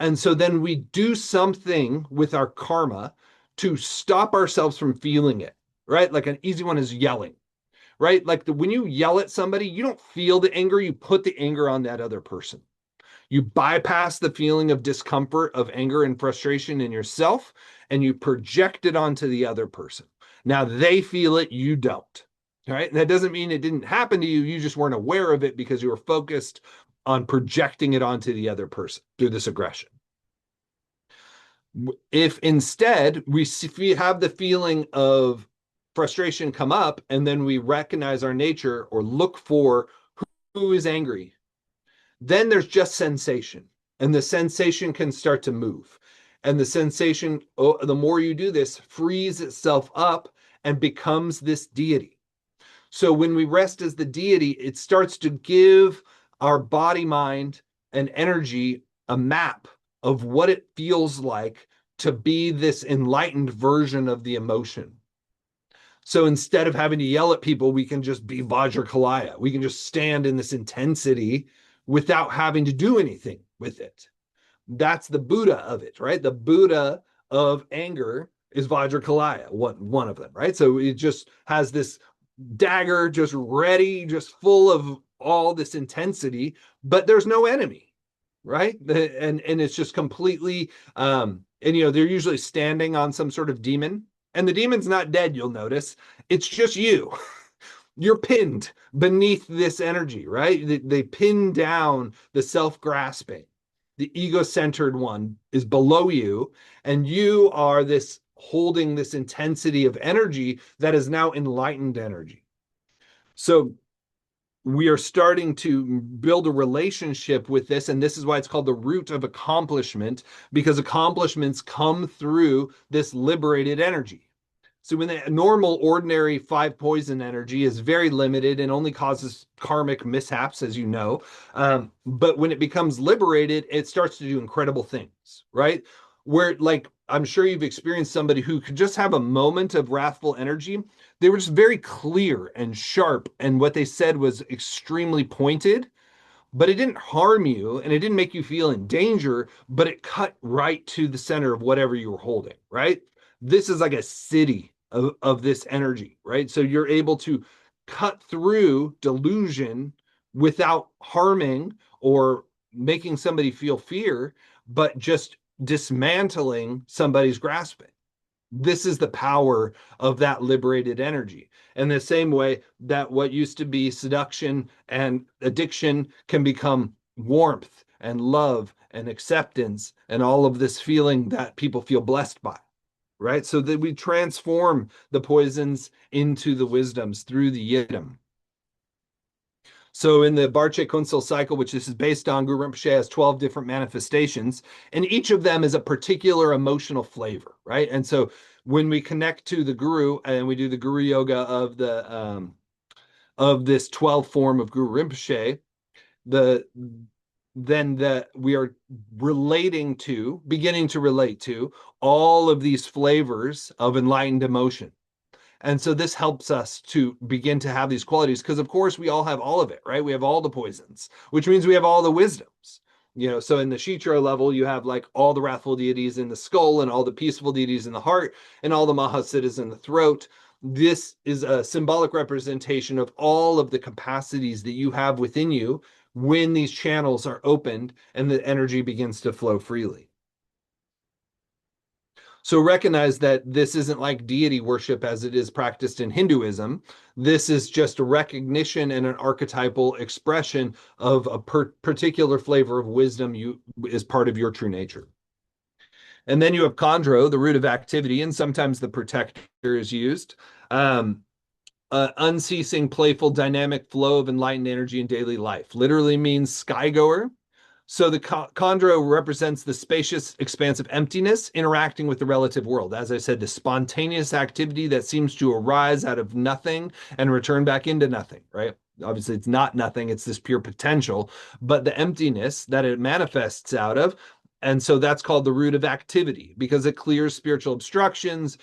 Speaker 1: and so then we do something with our karma to stop ourselves from feeling it, right? Like an easy one is yelling, right? Like when you yell at somebody, you don't feel the anger, you put the anger on that other person. You bypass the feeling of discomfort, of anger and frustration in yourself, and you project it onto the other person. Now they feel it, you don't. All right. And that doesn't mean it didn't happen to you. You just weren't aware of it because you were focused on projecting it onto the other person through this aggression. If instead we have the feeling of frustration come up and then we recognize our nature or look for who is angry, then there's just sensation, and the sensation can start to move. And the sensation, oh, the more you do this, frees itself up and becomes this deity. So when we rest as the deity, it starts to give our body, mind, and energy a map of what it feels like to be this enlightened version of the emotion. So instead of having to yell at people, we can just be Vajrakalaya. We can just stand in this intensity without having to do anything with it. That's the Buddha of it, right? The Buddha of anger is Vajrakalaya, one of them, right? So it just has this dagger just ready, just full of all this intensity, but there's no enemy, right? And it's just completely and they're usually standing on some sort of demon, and the demon's not dead, you'll notice. It's just you. You're pinned beneath this energy, right? They pin down the self-grasping. The ego-centered one is below you, and you are this holding this intensity of energy that is now enlightened energy. So we are starting to build a relationship with this, and this is why it's called the root of accomplishment, because accomplishments come through this liberated energy. So when the normal, ordinary five poison energy is very limited and only causes karmic mishaps, as you know, but when it becomes liberated, it starts to do incredible things, right? Where, like, I'm sure you've experienced somebody who could just have a moment of wrathful energy. They were just very clear and sharp, and what they said was extremely pointed, but it didn't harm you and it didn't make you feel in danger, but it cut right to the center of whatever you were holding, right? This is like a city of this energy, right? So you're able to cut through delusion without harming or making somebody feel fear, but just dismantling somebody's grasping. This is the power of that liberated energy. And the same way that what used to be seduction and addiction can become warmth and love and acceptance and all of this feeling that people feel blessed by, right? So that we transform the poisons into the wisdoms through the yidam. So in the Barche Kunsel cycle, which this is based on, Guru Rinpoche has 12 different manifestations, and each of them is a particular emotional flavor, right? And so when we connect to the Guru and we do the Guru Yoga of this 12 form of Guru Rinpoche, the then that we are beginning to relate to all of these flavors of enlightened emotion. And so this helps us to begin to have these qualities because, of course, we all have all of it, right? We have all the poisons, which means we have all the wisdoms. So in the Shitro level, you have like all the wrathful deities in the skull and all the peaceful deities in the heart and all the Mahasiddhas in the throat. This is a symbolic representation of all of the capacities that you have within you when these channels are opened and the energy begins to flow freely. So recognize that this isn't like deity worship as it is practiced in Hinduism. This is just a recognition and an archetypal expression of a particular flavor of wisdom you is part of your true nature. And then you have chondro, the root of activity, and sometimes the protector is used. Unceasing, playful, dynamic flow of enlightened energy in daily life. Literally means skygoer. So the chondro represents the spacious expanse of emptiness interacting with the relative world. As I said, the spontaneous activity that seems to arise out of nothing and return back into nothing, right? Obviously, it's not nothing, it's this pure potential, but the emptiness that it manifests out of. And so that's called the root of activity because it clears spiritual obstructions.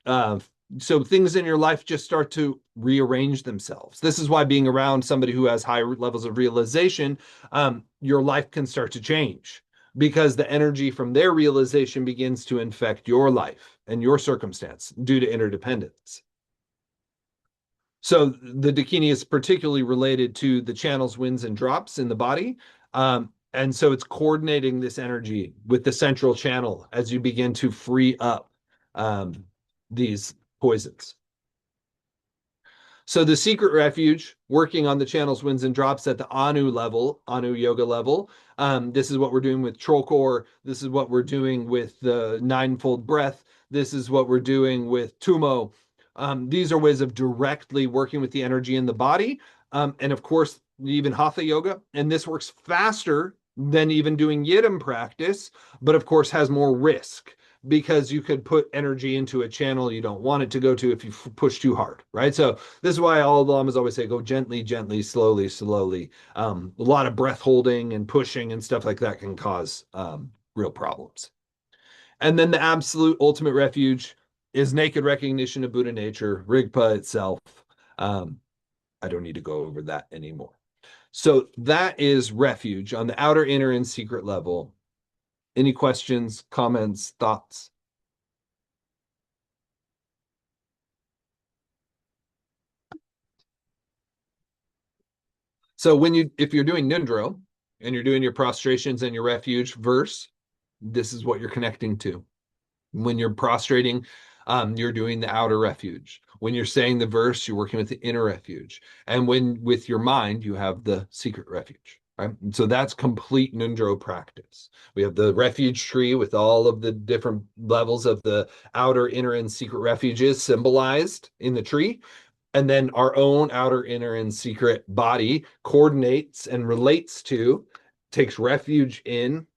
Speaker 1: Uh, so things in your life just start to rearrange themselves. This is why being around somebody who has high levels of realization, your life can start to change because the energy from their realization begins to infect your life and your circumstance due to interdependence. So the Dakini is particularly related to the channels, winds, and drops in the body. And so it's coordinating this energy with the central channel as you begin to free up these poisons. So the secret refuge, working on the channels, winds, and drops at the Anu level, Anu yoga level. This is what we're doing with troll core. This is what we're doing with the ninefold breath. This is what we're doing with Tumo. These are ways of directly working with the energy in the body. And of course, even Hatha yoga. And this works faster than even doing Yidam practice, but of course has more risk because you could put energy into a channel you don't want it to go to if you push too hard, right? So this is why all the lamas always say go gently, gently, slowly, slowly. A lot of breath holding and pushing and stuff like that can cause real problems. And then the absolute ultimate refuge is naked recognition of Buddha nature, Rigpa itself. Um, I don't need to go over that anymore. So that is refuge on the outer, inner, and secret level. Any questions, comments, thoughts? So if you're doing Nindro and you're doing your prostrations and your refuge verse, this is what you're connecting to. When you're prostrating, you're doing the outer refuge. When you're saying the verse, you're working with the inner refuge. And when with your mind, you have the secret refuge. Right. And so that's complete Nindro practice. We have the refuge tree with all of the different levels of the outer, inner, and secret refuges symbolized in the tree. And then our own outer, inner, and secret body coordinates and relates to, takes refuge in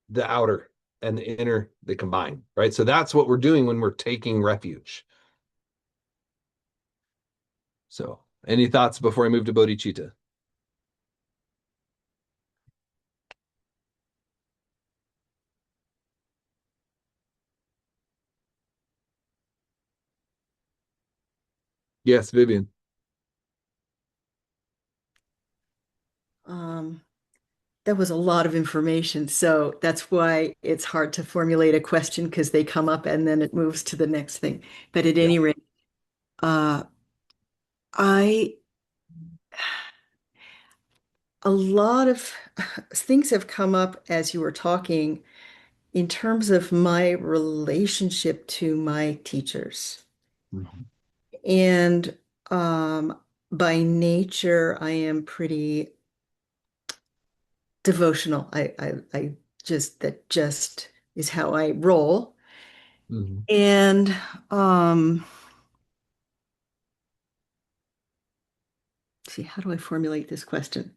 Speaker 1: the outer and the inner, they combine, right? So that's what we're doing when we're taking refuge. So, any thoughts before I move to bodhicitta? Yes, Vivian.
Speaker 3: Um, that was a lot of information. So that's why it's hard to formulate a question because they come up and then it moves to the next thing. But at
Speaker 1: Yeah.
Speaker 3: any rate, uh, I a lot of things have come up as you were talking in terms of my relationship to my teachers.
Speaker 1: Mhm.
Speaker 3: And um, by nature, I am pretty devotional. I just that just is how I roll.
Speaker 1: Mhm.
Speaker 3: And um, see, how do I formulate this question?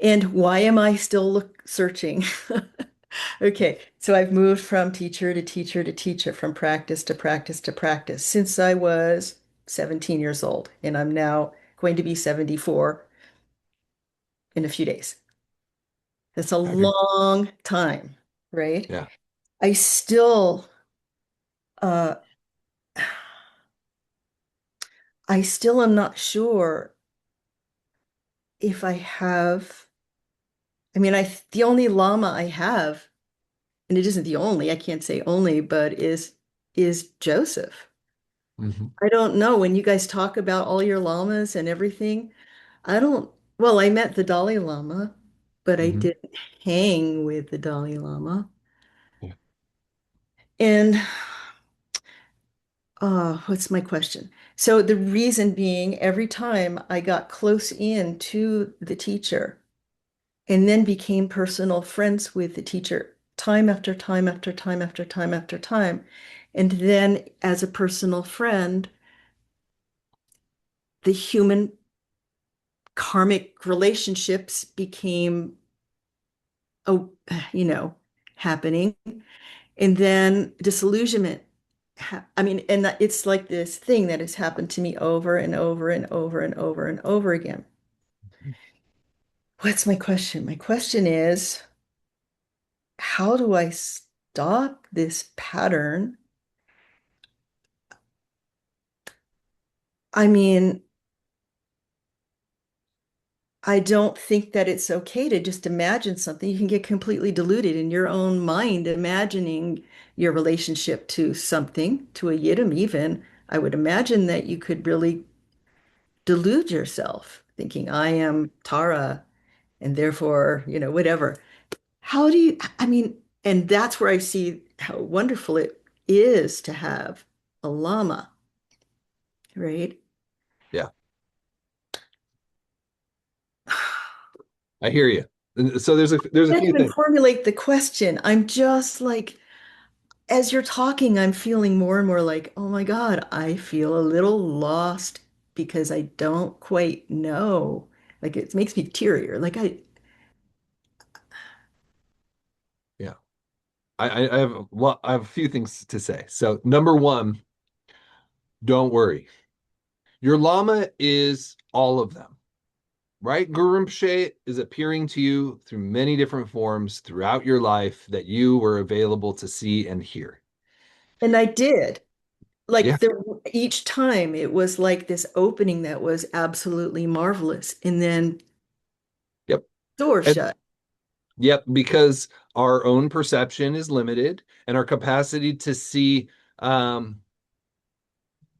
Speaker 3: And why am I still searching? Okay, so I've moved from teacher to teacher to teacher, from practice to practice to practice since I was 17 years old, and I'm now going to be 74 in a few days. That's a
Speaker 1: Okay.
Speaker 3: long time, right?
Speaker 1: Yeah.
Speaker 3: I still, uh, I still am not sure if I have. I mean, the only Lama I have, and it isn't the only, I can't say only, but is Joseph.
Speaker 1: Mhm.
Speaker 3: I don't know. When you guys talk about all your lamas and everything, I don't, well, I met the Dalai Lama, but I
Speaker 1: Mhm.
Speaker 3: didn't hang with the Dalai Lama.
Speaker 1: Yeah.
Speaker 3: And what's my question? So the reason being, every time I got close in to the teacher and then became personal friends with the teacher time after time after time after time after time, and then as a personal friend, the human karmic relationships became, oh, you know, happening. And then disillusionment. I mean, and it's like this thing that has happened to me over and over and over and over and over again. What's my question? My question is, how do I stop this pattern? I mean, I don't think that it's okay to just imagine something. You can get completely deluded in your own mind, imagining your relationship to something, to a yidam even. I would imagine that you could really delude yourself, thinking, I am Tara, and therefore, whatever. How do you, I mean, and that's where I see how wonderful it is to have a lama, right?
Speaker 1: Yeah. I hear you. And so there's a
Speaker 3: Can't
Speaker 1: few
Speaker 3: even
Speaker 1: things.
Speaker 3: formulate the question. I'm just like, as you're talking, I'm feeling more and more like, oh my God, I feel a little lost because I don't quite know. Like it makes me tearier. Like
Speaker 1: Yeah. I have I have a few things to say. So number one, don't worry. Your llama is all of them, right? Guru Rinpoche is appearing to you through many different forms throughout your life that you were available to see and hear.
Speaker 3: and I did.
Speaker 1: Yeah.
Speaker 3: Like each time it was like this opening that was absolutely marvelous. And then
Speaker 1: Yep.
Speaker 3: door
Speaker 1: And
Speaker 3: shut.
Speaker 1: yep, because our own perception is limited and our capacity to see um,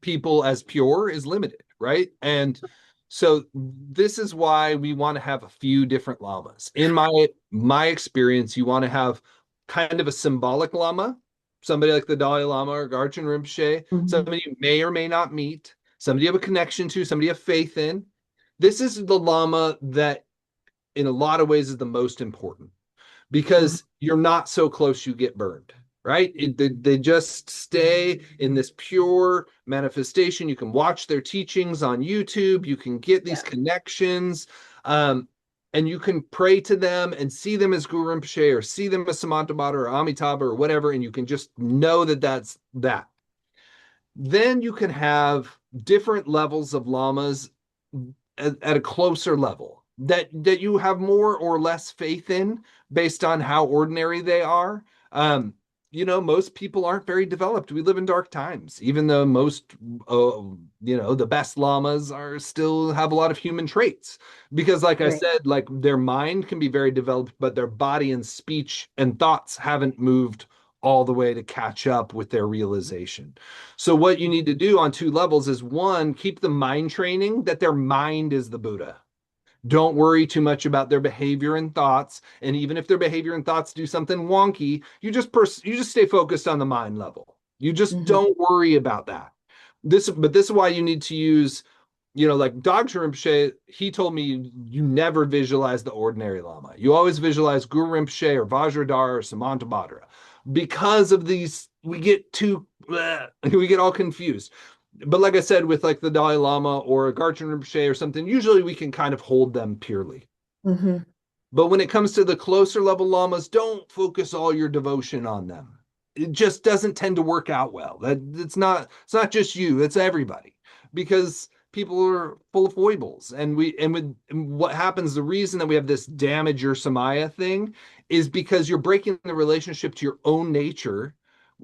Speaker 1: people as pure is limited, right? And so this is why we want to have a few different lamas. In my experience, you want to have kind of a symbolic lama, somebody like the Dalai Lama or Garchen Rinpoche,
Speaker 3: Mhm.
Speaker 1: somebody you may or may not meet, somebody you have a connection to, somebody you have faith in. This is the lama that in a lot of ways is the most important
Speaker 3: Mhm.
Speaker 1: because you're not so close you get burned, right? They just stay in this pure manifestation. You can watch their teachings on YouTube, you can get these
Speaker 3: Yeah.
Speaker 1: connections, um, and you can pray to them and see them as Guru Rinpoche or see them as Samantabhadra or Amitabha or whatever, and you can just know that that's that. Then you can have different levels of lamas at a closer level that you have more or less faith in based on how ordinary they are. Um, most people aren't very developed. We live in dark times, even though most, the best llamas are still have a lot of human traits. Because, like I
Speaker 3: Right.
Speaker 1: said, like their mind can be very developed, but their body and speech and thoughts haven't moved all the way to catch up with their realization. So what you need to do on two levels is one, keep the mind training that their mind is the Buddha. Don't worry too much about their behavior and thoughts. And even if their behavior and thoughts do something wonky, you just stay focused on the mind level. You just
Speaker 3: Mhm.
Speaker 1: don't worry about that. This is why you need to use, like Dr. Rinpoche, he told me you never visualize the ordinary Lama. You always visualize Guru Rinpoche or Vajradhar or Samantabhadra. Because of these, we get all confused. But like I said, with like the Dalai Lama or a Garchen Rinpoche or something, usually we can kind of hold them purely.
Speaker 3: Mhm.
Speaker 1: But when it comes to the closer level lamas, don't focus all your devotion on them. It just doesn't tend to work out well. It's not just you, it's everybody. Because people are full of foibles. And what happens, the reason that we have this damage your samaya thing is because you're breaking the relationship to your own nature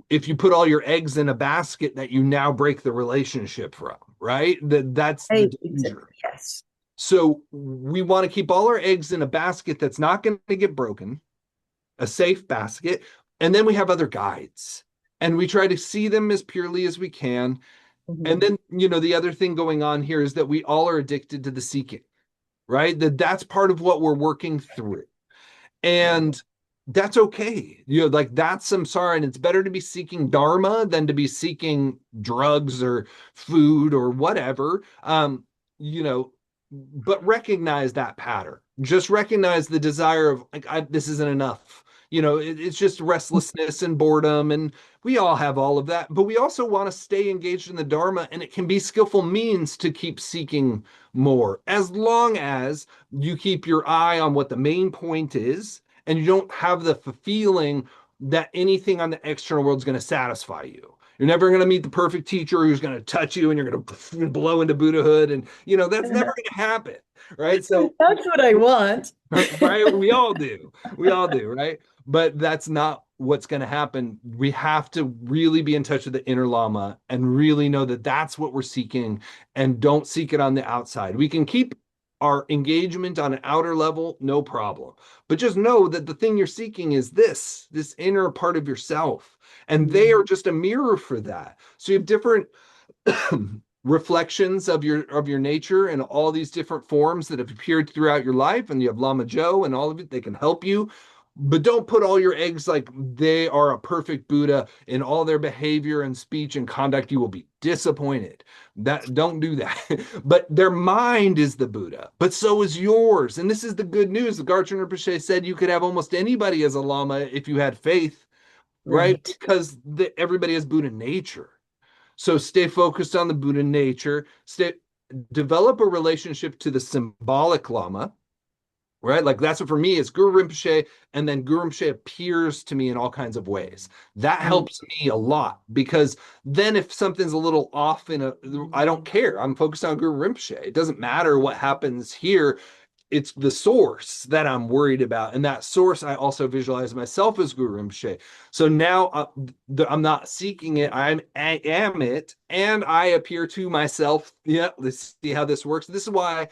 Speaker 1: if you put all your eggs in a basket that you now break the relationship from, right? That's the
Speaker 3: Right.
Speaker 1: danger.
Speaker 3: Yes.
Speaker 1: So we want to keep all our eggs in a basket that's not going to get broken, a safe basket. And then we have other guides and we try to see them as purely as we can.
Speaker 3: Mhm.
Speaker 1: And then, the other thing going on here is that we all are addicted to the seeking, right? That's part of what we're working through.
Speaker 3: Yeah.
Speaker 1: And that's okay. Like that's samsara, and it's better to be seeking dharma than to be seeking drugs or food or whatever. You know, but recognize that pattern. Just recognize the desire of like, this isn't enough. It's just restlessness and boredom, and we all have all of that. But we also want to stay engaged in the dharma, and it can be skillful means to keep seeking more, as long as you keep your eye on what the main point is and you don't have the feeling that anything on the external world is going to satisfy you. You're never going to meet the perfect teacher who's going to touch you and you're going to blow into Buddhahood. And, that's never going to happen. Right. So,
Speaker 3: That's what I want.
Speaker 1: right. We all do. We all do. Right. But that's not what's going to happen. We have to really be in touch with the inner Lama and really know that that's what we're seeking and don't seek it on the outside. We can keep our engagement on an outer level, no problem. But just know that the thing you're seeking is this inner part of yourself. And they
Speaker 3: Mhm.
Speaker 1: are just a mirror for that. So you have different reflections of your nature and all these different forms that have appeared throughout your life. And you have Lama Joe and all of it. They can help you. But don't put all your eggs like they are a perfect Buddha in all their behavior and speech and conduct. You will be disappointed. That don't do that. But their mind is the Buddha, but so is yours. And this is the good news. The Garchen Rinpoche said you could have almost anybody as a Lama if you had faith, right?
Speaker 3: Right.
Speaker 1: Because everybody has Buddha nature. So stay focused on the Buddha nature. Develop a relationship to the symbolic Lama, right? Like that's what for me is Guru Rinpoche, and then Guru Rinpoche appears to me in all kinds of ways. That
Speaker 3: Mm.
Speaker 1: helps me a lot because then if something's a little off I don't care. I'm focused on Guru Rinpoche. It doesn't matter what happens here. It's the source that I'm worried about. And that source, I also visualize myself as Guru Rinpoche. So now I'm not seeking it. I am it. And I appear to myself. Yeah, let's see how this works. This is why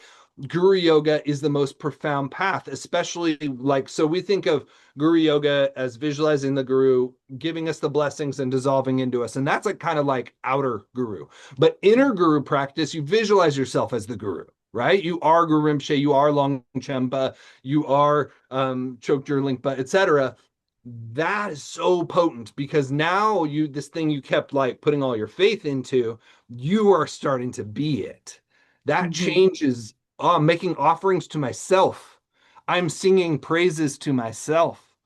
Speaker 1: Guru Yoga is the most profound path, especially like, so we think of Guru Yoga as visualizing the Guru, giving us the blessings and dissolving into us. And that's like kind of like outer Guru. But inner Guru practice, you visualize yourself as the Guru, right? You are Guru Rinpoche, you are Longchenpa, you are Chokjur Lingpa, etc. That is so potent because now this thing you kept like putting all your faith into, you are starting to be it. That
Speaker 3: Mhm.
Speaker 1: changes. Oh, I'm making offerings to myself. I'm singing praises to myself.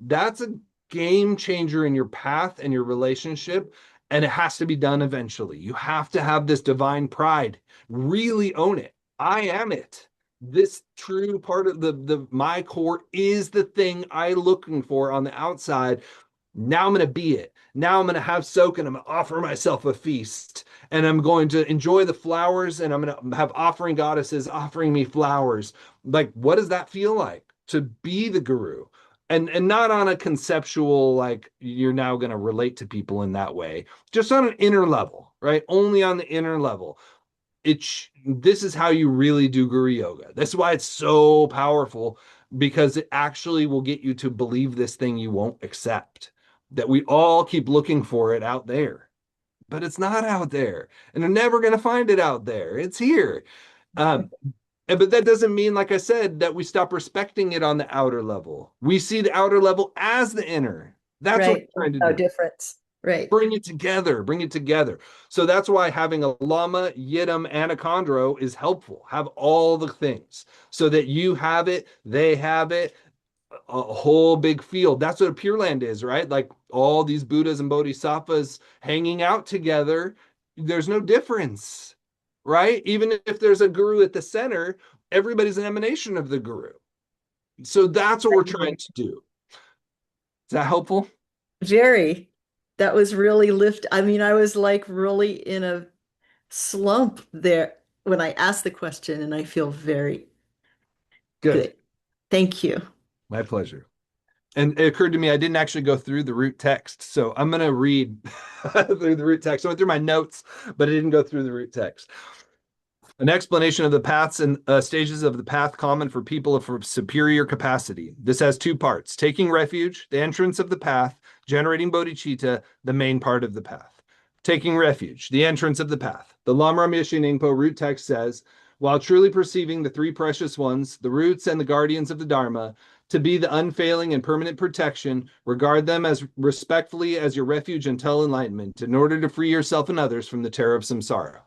Speaker 1: That's a game changer in your path and your relationship. And it has to be done eventually. You have to have this divine pride. Really own it. I am it. This true part of the my core is the thing I'm looking for on the outside. Now I'm going to be it. Now I'm going to have soak and I'm going to offer myself a feast. And I'm going to enjoy the flowers and I'm going to have offering goddesses offering me flowers. Like, what does that feel like to be the guru? And not on a conceptual, like you're now going to relate to people in that way, just on an inner level, right? Only on the inner level. This is how you really do guru yoga. That's why it's so powerful because it actually will get you to believe this thing you won't accept. That we all keep looking for it out there, but it's not out there, and they're never going to find it out there. It's here. Um, but that doesn't mean, like I said, that we stop respecting it on the outer level. We see the outer level as the inner. That's what
Speaker 3: Right.
Speaker 1: we're trying to
Speaker 3: No
Speaker 1: do.
Speaker 3: difference. Right.
Speaker 1: Bring it together, bring it together. So that's why having a Lama, Yidam, and a Chondro is helpful. Have all the things so that you have it, they have it, a whole big field. That's what a Pure Land is, right? Like all these Buddhas and Bodhisattvas hanging out together. There's no difference, right? Even if there's a guru at the center, everybody's an emanation of the guru. So that's what we're trying to do. Is that helpful?
Speaker 3: Very. That was really I mean, I was like really in a slump there when I asked the question, and I feel very
Speaker 1: Good.
Speaker 3: good. Thank you.
Speaker 1: My pleasure. And it occurred to me I didn't actually go through the root text. So I'm going to read through the root text. I went through my notes, but I didn't go through the root text. An explanation of the paths and stages of the path common for people of superior capacity. This has two parts: taking refuge, the entrance of the path, generating bodhicitta, the main part of the path. Taking refuge, the entrance of the path. The Lamram Yeshe root text says, while truly perceiving the three precious ones, the roots and the guardians of the Dharma, to be the unfailing and permanent protection, regard them as respectfully as your refuge until enlightenment, in order to free yourself and others from the terror of samsara.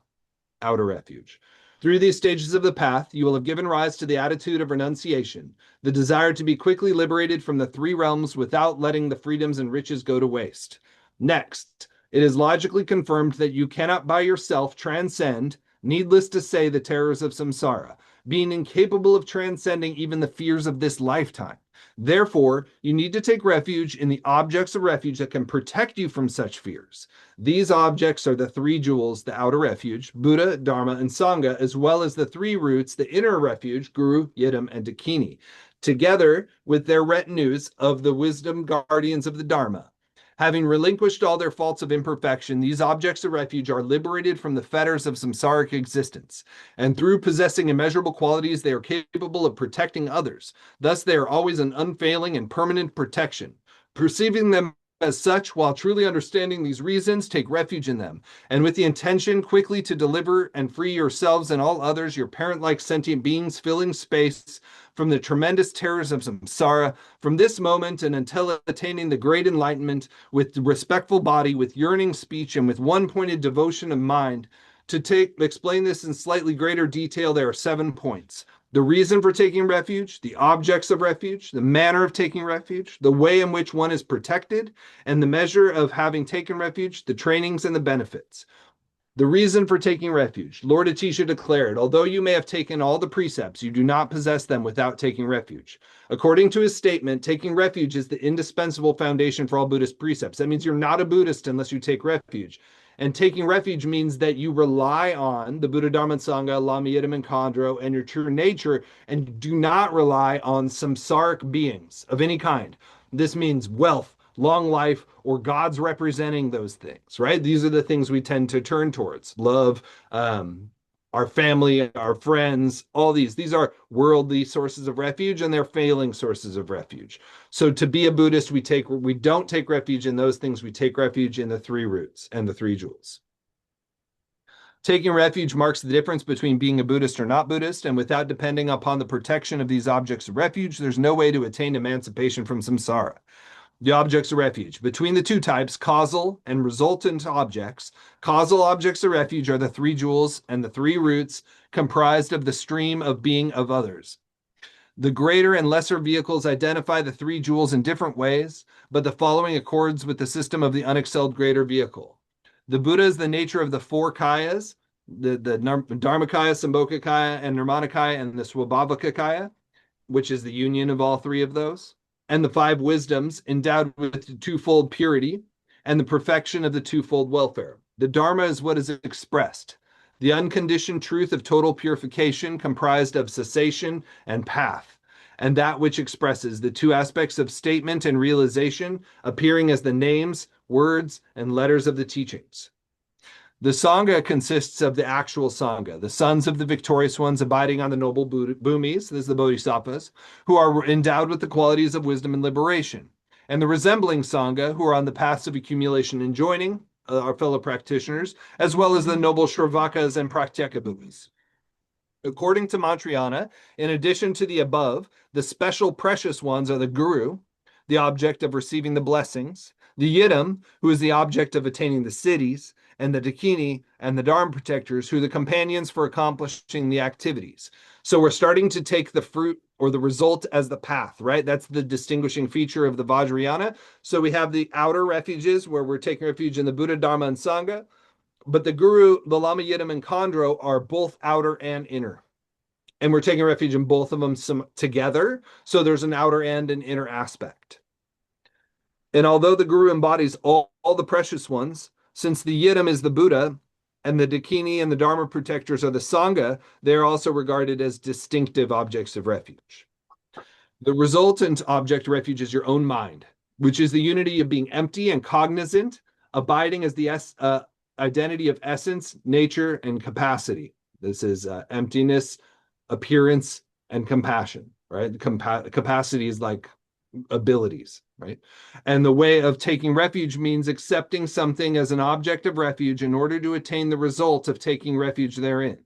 Speaker 1: Outer refuge. Through these stages of the path, you will have given rise to the attitude of renunciation, the desire to be quickly liberated from the three realms without letting the freedoms and riches go to waste. Next, it is logically confirmed that you cannot by yourself transcend, needless to say, the terrors of samsara, being incapable of transcending even the fears of this lifetime. Therefore, you need to take refuge in the objects of refuge that can protect you from such fears. These objects are the three jewels, the outer refuge, Buddha, Dharma, and Sangha, as well as the three roots, the inner refuge, Guru, Yidam, and Dakini, together with their retinues of the wisdom guardians of the Dharma. Having relinquished all their faults of imperfection, these objects of refuge are liberated from the fetters of samsaric existence, and through possessing immeasurable qualities, they are capable of protecting others. Thus, they are always an unfailing and permanent protection. Perceiving them as such, while truly understanding these reasons, take refuge in them, and with the intention quickly to deliver and free yourselves and all others, your parent-like sentient beings filling space from the tremendous terrors of samsara, from this moment and until attaining the great enlightenment, with respectful body, with yearning speech, and with one-pointed devotion of mind. To explain this in slightly greater detail, there are 7 points: the reason for taking refuge, the objects of refuge, the manner of taking refuge, the way in which one is protected, and the measure of having taken refuge, the trainings and the benefits. The reason for taking refuge. Lord Atisha declared, although you may have taken all the precepts, you do not possess them without taking refuge. According to his statement, taking refuge is the indispensable foundation for all Buddhist precepts. That means you're not a Buddhist unless you take refuge. And taking refuge means that you rely on the Buddha, Dharma, and Sangha, Lama, Yidam, and Khandro, and your true nature, and do not rely on samsaric beings of any kind. This means wealth, long life, or God's representing those things, right? These are the things we tend to turn towards: love, our family, our friends, all these. These are worldly sources of refuge, and they're failing sources of refuge. So to be a Buddhist, we don't take refuge in those things. We take refuge in the 3 roots and the 3 jewels. Taking refuge marks the difference between being a Buddhist or not Buddhist, and without depending upon the protection of these objects of refuge, there's no way to attain emancipation from samsara. The objects of refuge. Between the 2 types, causal and resultant objects, causal objects of refuge are the 3 jewels and the 3 roots comprised of the stream of being of others. The greater and lesser vehicles identify the 3 jewels in different ways, but the following accords with the system of the unexcelled greater vehicle. The Buddha is the nature of the 4 kayas, the Dharmakaya, Sambhogakaya, and Nirmanakaya, and the Swabhavakaya, which is the union of all 3 of those, and the 5 wisdoms endowed with the 2-fold purity and the perfection of the 2-fold welfare. The Dharma is what is expressed, the unconditioned truth of total purification comprised of cessation and path, and that which expresses the 2 aspects of statement and realization, appearing as the names, words, and letters of the teachings. The Sangha consists of the actual Sangha, the sons of the victorious ones abiding on the noble bhumis, this is the Bodhisattvas, who are endowed with the qualities of wisdom and liberation, and the resembling Sangha, who are on the paths of accumulation and joining, our fellow practitioners, as well as the noble Shravakas and Pratyeka bhumis. According to Mantrayana, in addition to the above, the special precious ones are the Guru, the object of receiving the blessings, the Yidam, who is the object of attaining the cities, and the Dakini and the Dharma protectors, who are the companions for accomplishing the activities. So we're starting to take the fruit or the result as the path, right? That's the distinguishing feature of the Vajrayana. So we have the outer refuges where we're taking refuge in the Buddha, Dharma, and Sangha, but the Guru, the Lama, Yidam, and Khandro are both outer and inner. And we're taking refuge in both of them together. So there's an outer and an inner aspect. And although the Guru embodies all the precious ones, since the Yidam is the Buddha and the Dakini and the Dharma protectors are the Sangha, they are also regarded as distinctive objects of refuge. The resultant object of refuge is your own mind, which is the unity of being empty and cognizant, abiding as the identity of essence, nature, and capacity. This is emptiness, appearance, and compassion, right? Capacity is like abilities, right? And the way of taking refuge means accepting something as an object of refuge in order to attain the result of taking refuge therein.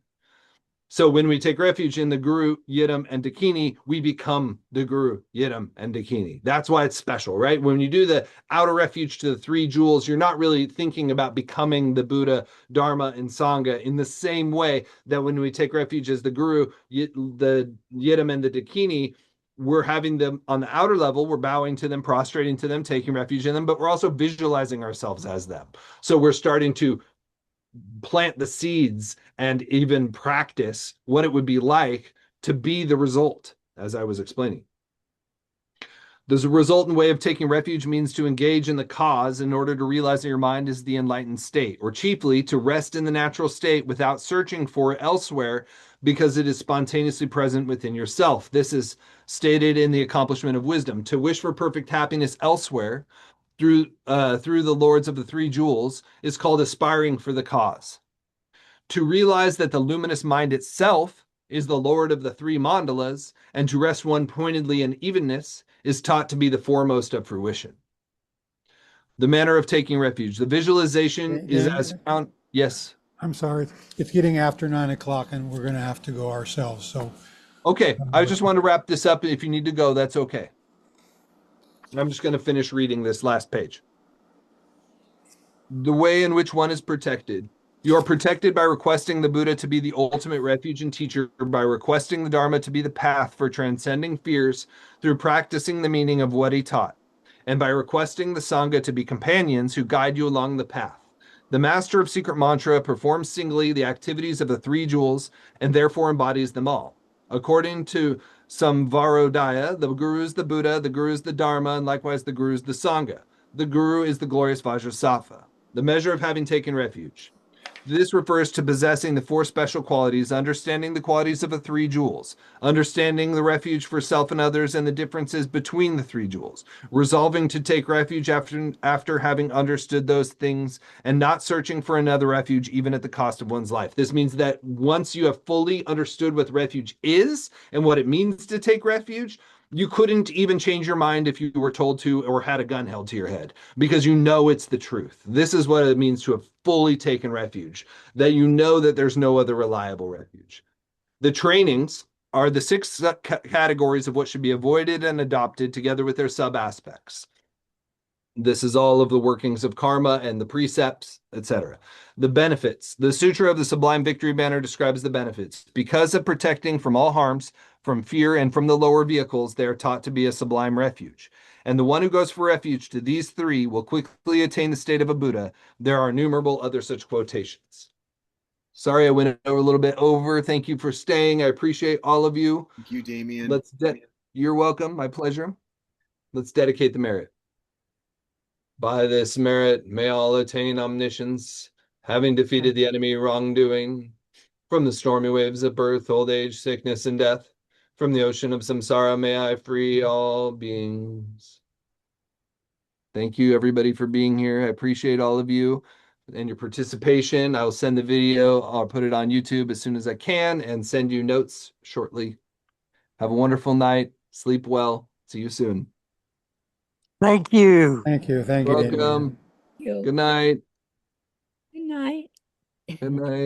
Speaker 1: So when we take refuge in the Guru, Yidam, and Dakini, we become the Guru, Yidam, and Dakini. That's why it's special, right? When you do the outer refuge to the 3 jewels, you're not really thinking about becoming the Buddha, Dharma, and Sangha in the same way that when we take refuge as the Guru, the Yidam, and the Dakini, we're having them on the outer level, we're bowing to them, prostrating to them, taking refuge in them, but we're also visualizing ourselves as them. So we're starting to plant the seeds and even practice what it would be like to be the result, as I was explaining. The resultant way of taking refuge means to engage in the cause in order to realize that your mind is the enlightened state, or chiefly to rest in the natural state without searching for it elsewhere because it is spontaneously present within yourself. This is stated in the accomplishment of wisdom. To wish for perfect happiness elsewhere through the lords of the 3 jewels is called aspiring for the cause. To realize that the luminous mind itself is the lord of the 3 mandalas, and to rest one pointedly in evenness is taught to be the foremost of fruition. The manner of taking refuge. The visualization is as
Speaker 2: Dan,
Speaker 1: found. Yes.
Speaker 2: I'm sorry. It's getting after 9 o'clock and we're going to have to go ourselves. So,
Speaker 1: Okay. I just want to wrap this up. If you need to go, that's okay. I'm just going to finish reading this last page. The way in which one is protected. You are protected by requesting the Buddha to be the ultimate refuge and teacher, by requesting the Dharma to be the path for transcending fears through practicing the meaning of what he taught, and by requesting the Sangha to be companions who guide you along the path. The master of secret mantra performs singly the activities of the three jewels and therefore embodies them all. According to Samvarodaya, the guru is the Buddha, the guru is the Dharma, and likewise the guru is the Sangha. The guru is the glorious Vajrasattva, the measure of having taken refuge. This refers to possessing the four special qualities, understanding the qualities of the three jewels, understanding the refuge for self and others and the differences between the three jewels, resolving to take refuge after having understood those things, and not searching for another refuge even at the cost of one's life. This means that once you have fully understood what refuge is and what it means to take refuge, you couldn't even change your mind if you were told to or had a gun held to your head because you know it's the truth. This is what it means to have fully taken refuge, that you know that there's no other reliable refuge. The trainings are the six categories of what should be avoided and adopted together with their sub aspects. This is all of the workings of karma and the precepts, etc. The benefits. The Sutra of the Sublime Victory Banner describes the benefits. Because of protecting from all harms, from fear, and from the lower vehicles, they are taught to be a sublime refuge. And the one who goes for refuge to these three will quickly attain the state of a Buddha. There are innumerable other such quotations. Sorry, I went a little bit over. Thank you for staying. I appreciate all of you.
Speaker 4: Thank you, Damien.
Speaker 1: You're welcome. My pleasure. Let's dedicate the merit. By this merit, may all attain omniscience, having defeated the enemy wrongdoing, from the stormy waves of birth, old age, sickness, and death, from the ocean of samsara, may I free all beings. Thank you, everybody, for being here. I appreciate all of you and your participation. I'll send the video, I'll put it on YouTube as soon as I can and send you notes shortly. Have a wonderful night. Sleep well. See you soon.
Speaker 5: Thank you.
Speaker 2: thank you. Thank you, Damien.
Speaker 1: Welcome. Good night.
Speaker 5: Good night.
Speaker 1: Good night.